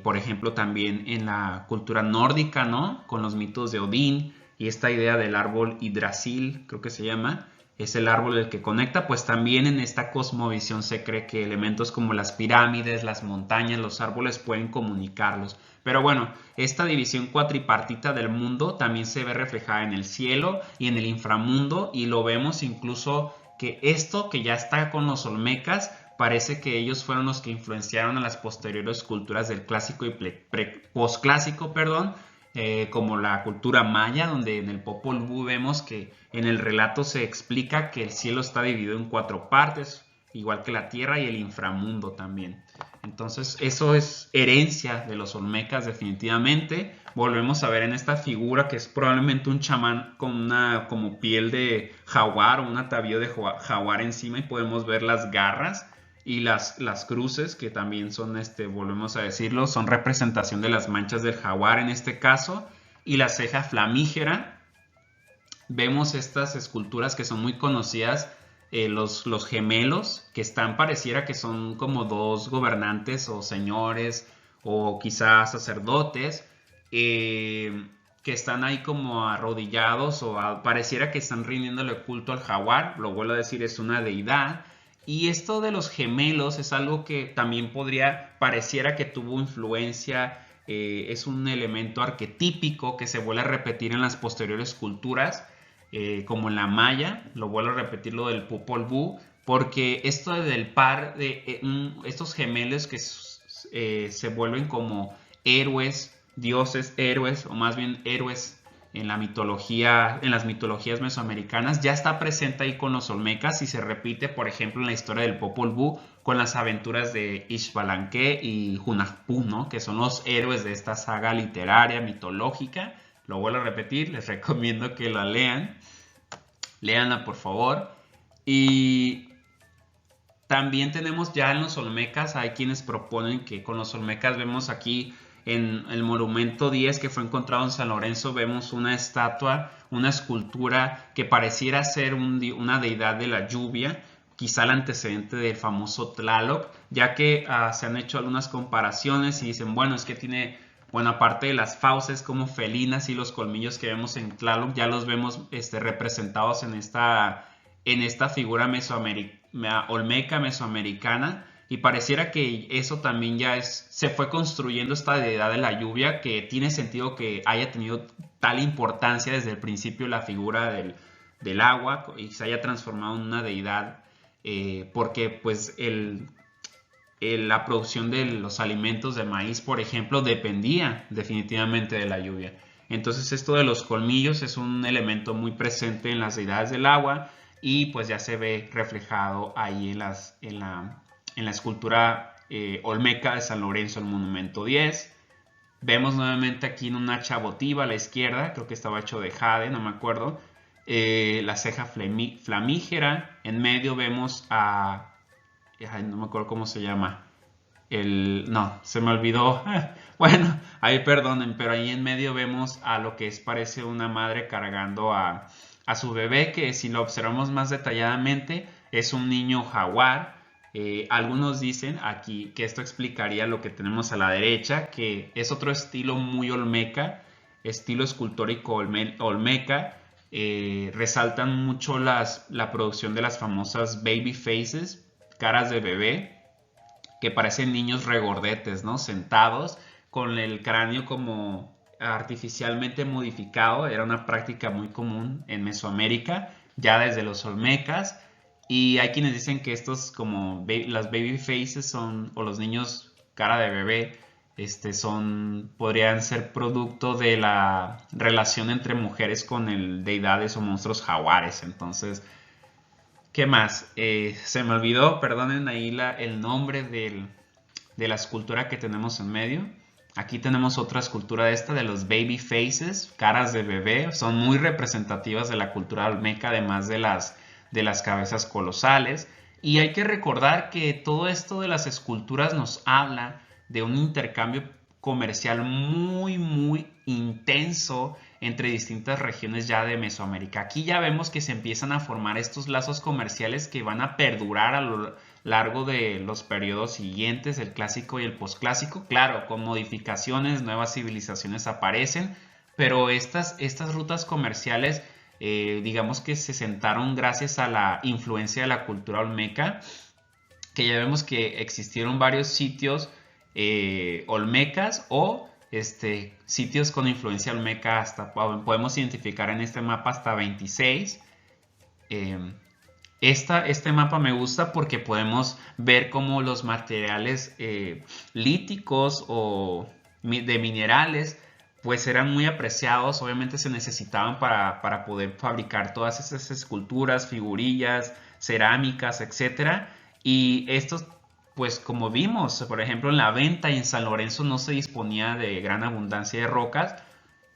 Por ejemplo, también en la cultura nórdica, ¿no? Con los mitos de Odín y esta idea del árbol Yggdrasil, creo que se llama, es el árbol el que conecta. Pues también en esta cosmovisión se cree que elementos como las pirámides, las montañas, los árboles pueden comunicarlos. Pero bueno, esta división cuatripartita del mundo también se ve reflejada en el cielo y en el inframundo, y lo vemos incluso que esto que ya está con los olmecas, parece que ellos fueron los que influenciaron a las posteriores culturas del clásico y posclásico, como la cultura maya, donde en el Popol Vuh vemos que en el relato se explica que el cielo está dividido en 4 partes, igual que la tierra y el inframundo también. Entonces eso es herencia de los olmecas definitivamente. Volvemos a ver en esta figura que es probablemente un chamán con una como piel de jaguar o un atavío de jaguar encima, y podemos ver las garras y las cruces, que también son, volvemos a decirlo, son representación de las manchas del jaguar en este caso, y la ceja flamígera. Vemos estas esculturas que son muy conocidas, los gemelos, que pareciera que son como 2 gobernantes o señores o quizás sacerdotes, que están ahí como arrodillados, o pareciera que están rindiéndole culto al jaguar. Lo vuelvo a decir, es una deidad. Y esto de los gemelos es algo que también pareciera que tuvo influencia es un elemento arquetípico que se vuelve a repetir en las posteriores culturas, como en la maya, lo vuelvo a repetir lo del Popol Vuh, porque esto del par de estos gemelos que se vuelven como héroes, dioses héroes, o más bien héroes en la mitología, en las mitologías mesoamericanas, ya está presente ahí con los olmecas y se repite, por ejemplo, en la historia del Popol Vuh con las aventuras de Xbalanque y Hunahpu, ¿no? Que son los héroes de esta saga literaria, mitológica. Lo vuelvo a repetir, les recomiendo que la lean. Léanla, por favor. Y también tenemos ya en los olmecas, hay quienes proponen que con los olmecas vemos aquí en el monumento 10 que fue encontrado en San Lorenzo, vemos una estatua, una escultura que pareciera ser una deidad de la lluvia, quizá el antecedente del famoso Tlaloc, ya que se han hecho algunas comparaciones y dicen, bueno, es que tiene, bueno, aparte de las fauces como felinas y los colmillos que vemos en Tlaloc, ya los vemos representados en esta figura olmeca mesoamericana. Y pareciera que eso también ya se fue construyendo esta deidad de la lluvia, que tiene sentido que haya tenido tal importancia desde el principio la figura del agua y se haya transformado en una deidad, porque pues la producción de los alimentos de maíz, por ejemplo, dependía definitivamente de la lluvia. Entonces esto de los colmillos es un elemento muy presente en las deidades del agua y pues ya se ve reflejado ahí en la escultura olmeca de San Lorenzo, el monumento 10. Vemos nuevamente aquí en una hacha votiva a la izquierda, creo que estaba hecho de jade, no me acuerdo, la ceja flamígera. En medio vemos no me acuerdo cómo se llama, no, se me olvidó, bueno, ahí perdonen, pero ahí en medio vemos a lo que parece una madre cargando a su bebé, que si lo observamos más detalladamente es un niño jaguar. Algunos dicen aquí que esto explicaría lo que tenemos a la derecha, que es otro estilo muy olmeca, estilo escultórico olmeca. Resaltan mucho la producción de las famosas baby faces, caras de bebé, que parecen niños regordetes, ¿no? Sentados con el cráneo como artificialmente modificado. Era una práctica muy común en Mesoamérica, ya desde los olmecas. Y hay quienes dicen que estos, como las baby faces o los niños cara de bebé, podrían ser producto de la relación entre mujeres con deidades o monstruos jaguares. Entonces, ¿qué más? Se me olvidó, perdonen ahí el nombre de la escultura que tenemos en medio. Aquí tenemos otra escultura de los baby faces, caras de bebé. Son muy representativas de la cultura olmeca, además de las cabezas colosales. Y hay que recordar que todo esto de las esculturas nos habla de un intercambio comercial muy, muy intenso entre distintas regiones ya de Mesoamérica. Aquí ya vemos que se empiezan a formar estos lazos comerciales que van a perdurar a lo largo de los periodos siguientes, el clásico y el posclásico. Claro, con modificaciones, nuevas civilizaciones aparecen, pero estas rutas comerciales digamos que se sentaron gracias a la influencia de la cultura olmeca, que ya vemos que existieron varios sitios olmecas o sitios con influencia olmeca, podemos identificar en este mapa hasta 26. Este mapa me gusta porque podemos ver cómo los materiales líticos o de minerales pues eran muy apreciados. Obviamente se necesitaban para poder fabricar todas esas esculturas, figurillas, cerámicas, etc. Y estos, pues como vimos, por ejemplo en la venta y en San Lorenzo no se disponía de gran abundancia de rocas,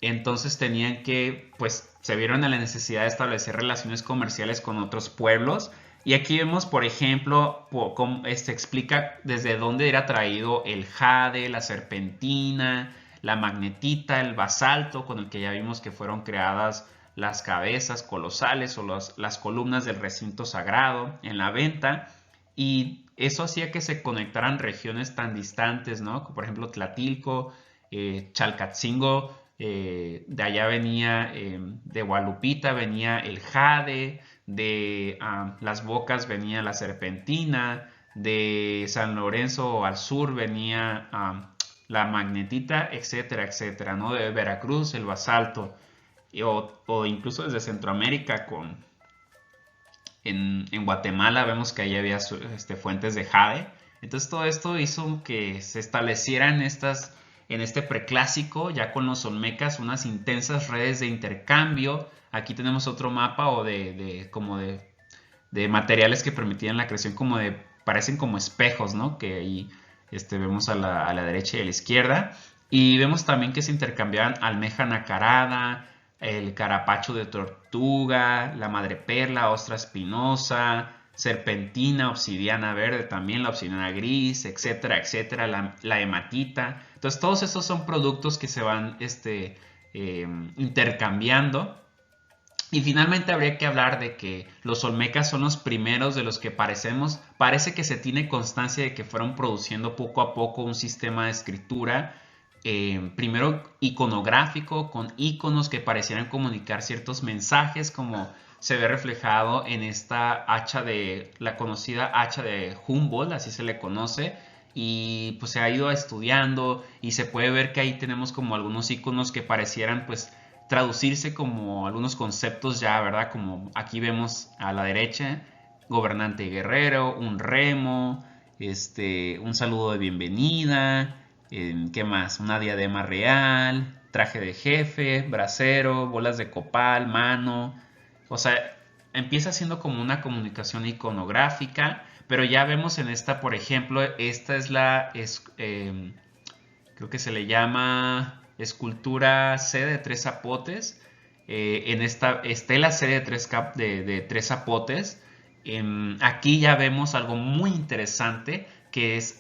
entonces tenían que, pues se vieron en la necesidad de establecer relaciones comerciales con otros pueblos. Y aquí vemos, por ejemplo, cómo explica desde dónde era traído el jade, la serpentina, la magnetita, el basalto, con el que ya vimos que fueron creadas las cabezas colosales o las columnas del recinto sagrado en la venta. Y eso hacía que se conectaran regiones tan distantes, ¿no? Por ejemplo, Tlatilco, Chalcatzingo, de allá venía, de Gualupita venía el jade, de Las Bocas venía la serpentina, de San Lorenzo al sur venía la magnetita, etcétera, etcétera, ¿no? De Veracruz, el basalto, o incluso desde Centroamérica en Guatemala vemos que ahí había fuentes de jade. Entonces todo esto hizo que se establecieran en este preclásico, ya con los olmecas, unas intensas redes de intercambio. Aquí tenemos otro mapa de materiales que permitían la creación parecen como espejos, ¿no? Que ahí vemos a la derecha y a la izquierda. Y vemos también que se intercambiaban almeja nacarada, el carapacho de tortuga, la madreperla, ostra espinosa, serpentina, obsidiana verde, también la obsidiana gris, etcétera, etcétera, la hematita. Entonces todos estos son productos que se van intercambiando. Y finalmente habría que hablar de que los olmecas son los primeros de los que parece que se tiene constancia de que fueron produciendo poco a poco un sistema de escritura, primero iconográfico, con iconos que parecieran comunicar ciertos mensajes, como se ve reflejado en la conocida hacha de Humboldt, así se le conoce, y pues se ha ido estudiando y se puede ver que ahí tenemos como algunos iconos que parecieran pues traducirse como algunos conceptos ya, ¿verdad? Como aquí vemos a la derecha, gobernante guerrero, un remo, un saludo de bienvenida, ¿qué más? Una diadema real, traje de jefe, brasero, bolas de copal, mano. O sea, empieza siendo como una comunicación iconográfica, pero ya vemos en esta, por ejemplo, esta es creo que se le llama escultura C de tres zapotes. En esta estela C de tres zapotes, aquí ya vemos algo muy interesante, que es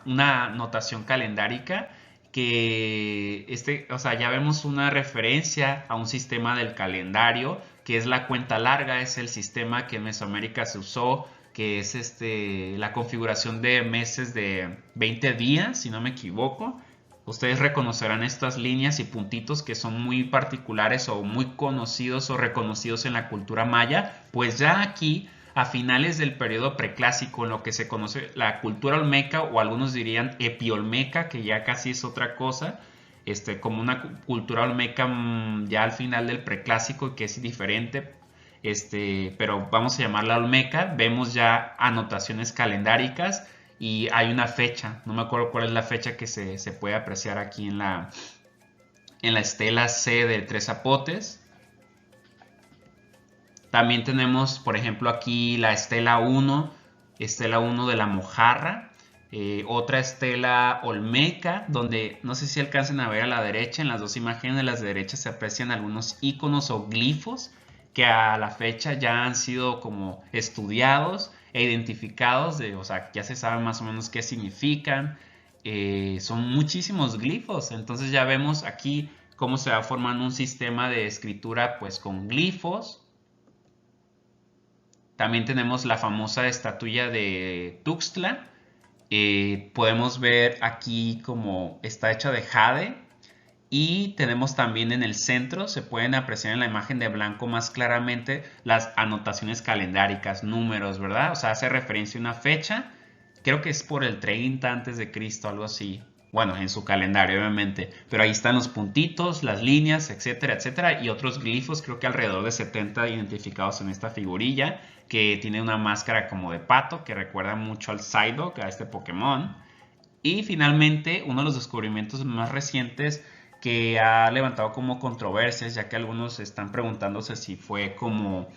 una notación calendárica, que o sea, ya vemos una referencia a un sistema del calendario, que es la cuenta larga, es el sistema que en Mesoamérica se usó, que es la configuración de meses de 20 días, si no me equivoco. Ustedes reconocerán estas líneas y puntitos que son muy particulares o muy conocidos o reconocidos en la cultura maya. Pues ya aquí, a finales del periodo preclásico, en lo que se conoce la cultura olmeca, o algunos dirían epiolmeca, que ya casi es otra cosa, como una cultura olmeca ya al final del preclásico, que es diferente, pero vamos a llamarla olmeca. Vemos ya anotaciones calendáricas y hay una fecha, no me acuerdo cuál es la fecha que se puede apreciar aquí en la estela C de tres zapotes. También tenemos, por ejemplo, aquí la estela 1 de la mojarra, otra estela olmeca, donde no sé si alcancen a ver a la derecha, en las dos imágenes de las derechas se aprecian algunos iconos o glifos que a la fecha ya han sido como estudiados e identificados, o sea, ya se sabe más o menos qué significan. Son muchísimos glifos, entonces ya vemos aquí cómo se va formando un sistema de escritura pues con glifos. También tenemos la famosa estatuilla de Tuxtla. Podemos ver aquí cómo está hecha de jade. Y tenemos también en el centro, se pueden apreciar en la imagen de blanco más claramente las anotaciones calendáricas, números, ¿verdad? O sea, hace referencia a una fecha, creo que es por el 30 antes de Cristo, algo así. Bueno, en su calendario, obviamente. Pero ahí están los puntitos, las líneas, etcétera, etcétera. Y otros glifos, creo que alrededor de 70 identificados en esta figurilla, que tiene una máscara como de pato, que recuerda mucho al Psyduck, a este Pokémon. Y finalmente, uno de los descubrimientos más recientes que ha levantado como controversias, ya que algunos están preguntándose si fue como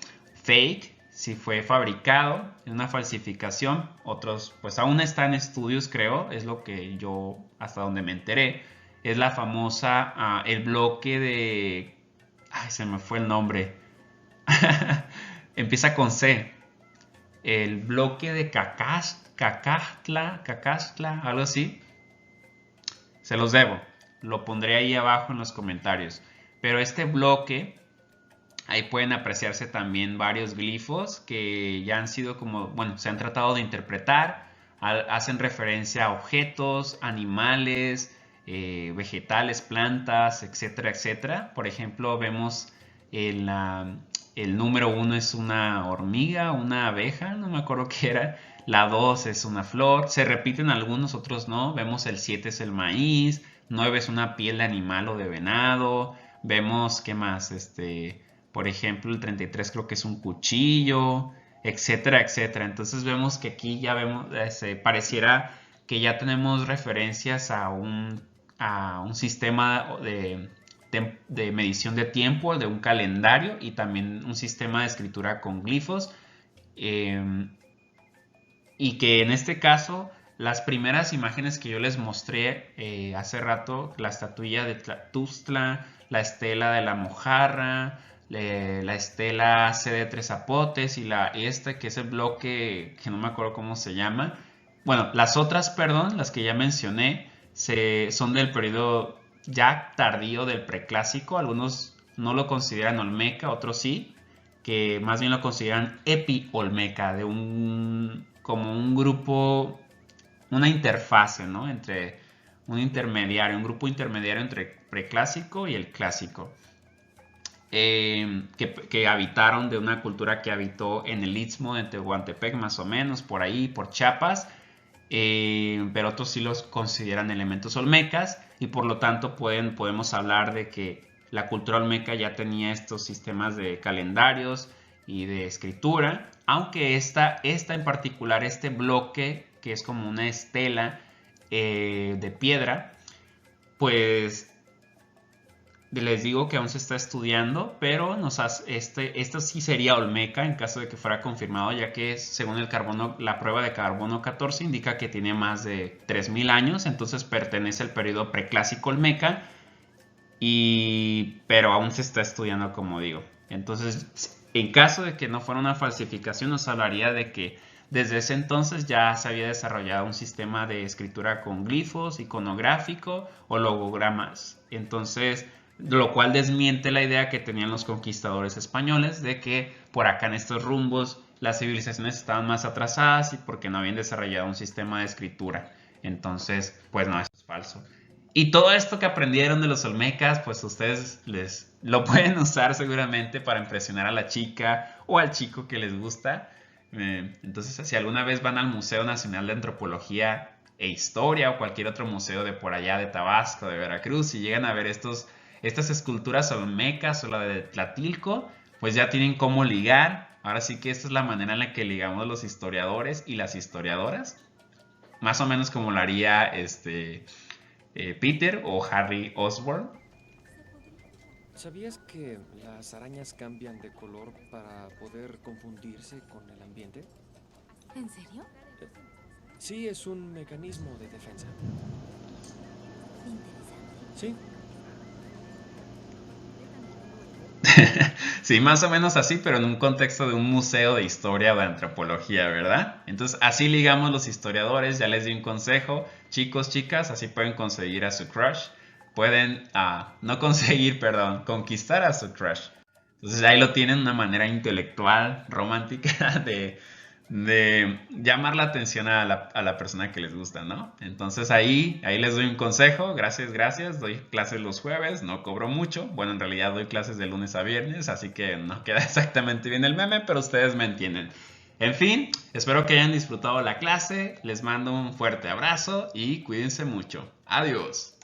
fake, si fue fabricado, es una falsificación. Otros pues aún está en estudios, creo, es lo que yo hasta donde me enteré. Es la famosa, el bloque de... Ay, se me fue el nombre. Empieza con C. El bloque de Cacastla, algo así. Se los debo. Lo pondré ahí abajo en los comentarios. Pero este bloque, ahí pueden apreciarse también varios glifos que ya han sido como, bueno, se han tratado de interpretar. Hacen referencia a objetos, animales, vegetales, plantas, etcétera, etcétera. Por ejemplo, vemos el número 1 es una hormiga, una abeja, no me acuerdo qué era. la 2 es una flor, se repiten algunos, otros no. Vemos el 7 es el maíz, 9 es una piel de animal o de venado. Vemos, ¿qué más? Por ejemplo, el 33 creo que es un cuchillo, etcétera, etcétera. Entonces vemos que aquí ya vemos, pareciera que ya tenemos referencias a un sistema de medición de tiempo, de un calendario y también un sistema de escritura con glifos. Y que en este caso, las primeras imágenes que yo les mostré hace rato, la estatuilla de Tlaxcala, la estela de la mojarra, la estela C de Tres Zapotes y que es el bloque que no me acuerdo cómo se llama. Bueno, las otras, perdón, las que ya mencioné, son del periodo ya tardío del preclásico. Algunos no lo consideran olmeca, otros sí, que más bien lo consideran epi-olmeca, como un grupo, una interfase, ¿no? Entre un grupo intermediario entre preclásico y el clásico. Que habitaron de una cultura que habitó en el Istmo de Tehuantepec, más o menos, por ahí, por Chiapas. Pero otros sí los consideran elementos olmecas y por lo tanto podemos hablar de que la cultura olmeca ya tenía estos sistemas de calendarios y de escritura, aunque esta en particular, este bloque que es como una estela de piedra, pues les digo que aún se está estudiando, pero esto sí sería olmeca en caso de que fuera confirmado, ya que según la prueba de carbono 14 indica que tiene más de 3000 años, entonces pertenece al periodo preclásico olmeca, pero aún se está estudiando, como digo. Entonces, en caso de que no fuera una falsificación, nos hablaría de que desde ese entonces ya se había desarrollado un sistema de escritura con glifos, iconográfico o logogramas. Entonces, lo cual desmiente la idea que tenían los conquistadores españoles de que por acá en estos rumbos las civilizaciones estaban más atrasadas y porque no habían desarrollado un sistema de escritura. Entonces, pues no, eso es falso. Y todo esto que aprendieron de los olmecas, pues ustedes lo pueden usar seguramente para impresionar a la chica o al chico que les gusta. Entonces, si alguna vez van al Museo Nacional de Antropología e Historia o cualquier otro museo de por allá de Tabasco, de Veracruz, y llegan a ver estas esculturas olmecas o la de Tlatilco, pues ya tienen cómo ligar. Ahora sí que esta es la manera en la que ligamos los historiadores y las historiadoras, más o menos como lo haría Peter o Harry Osborn. ¿Sabías que las arañas cambian de color para poder confundirse con el ambiente? ¿En serio? Sí, es un mecanismo de defensa. Interesante. Sí. Sí, más o menos así, pero en un contexto de un museo de historia o de antropología, ¿verdad? Entonces, así ligamos los historiadores. Ya les di un consejo. Chicos, chicas, así pueden conseguir a su crush. Pueden, conquistar a su crush. Entonces, ahí lo tienen, una manera intelectual, romántica de llamar la atención a la persona que les gusta, ¿no? Entonces ahí les doy un consejo. Gracias. Doy clases los jueves, no cobro mucho. Bueno, en realidad doy clases de lunes a viernes, así que no queda exactamente bien el meme, pero ustedes me entienden. En fin, espero que hayan disfrutado la clase. Les mando un fuerte abrazo y cuídense mucho. Adiós.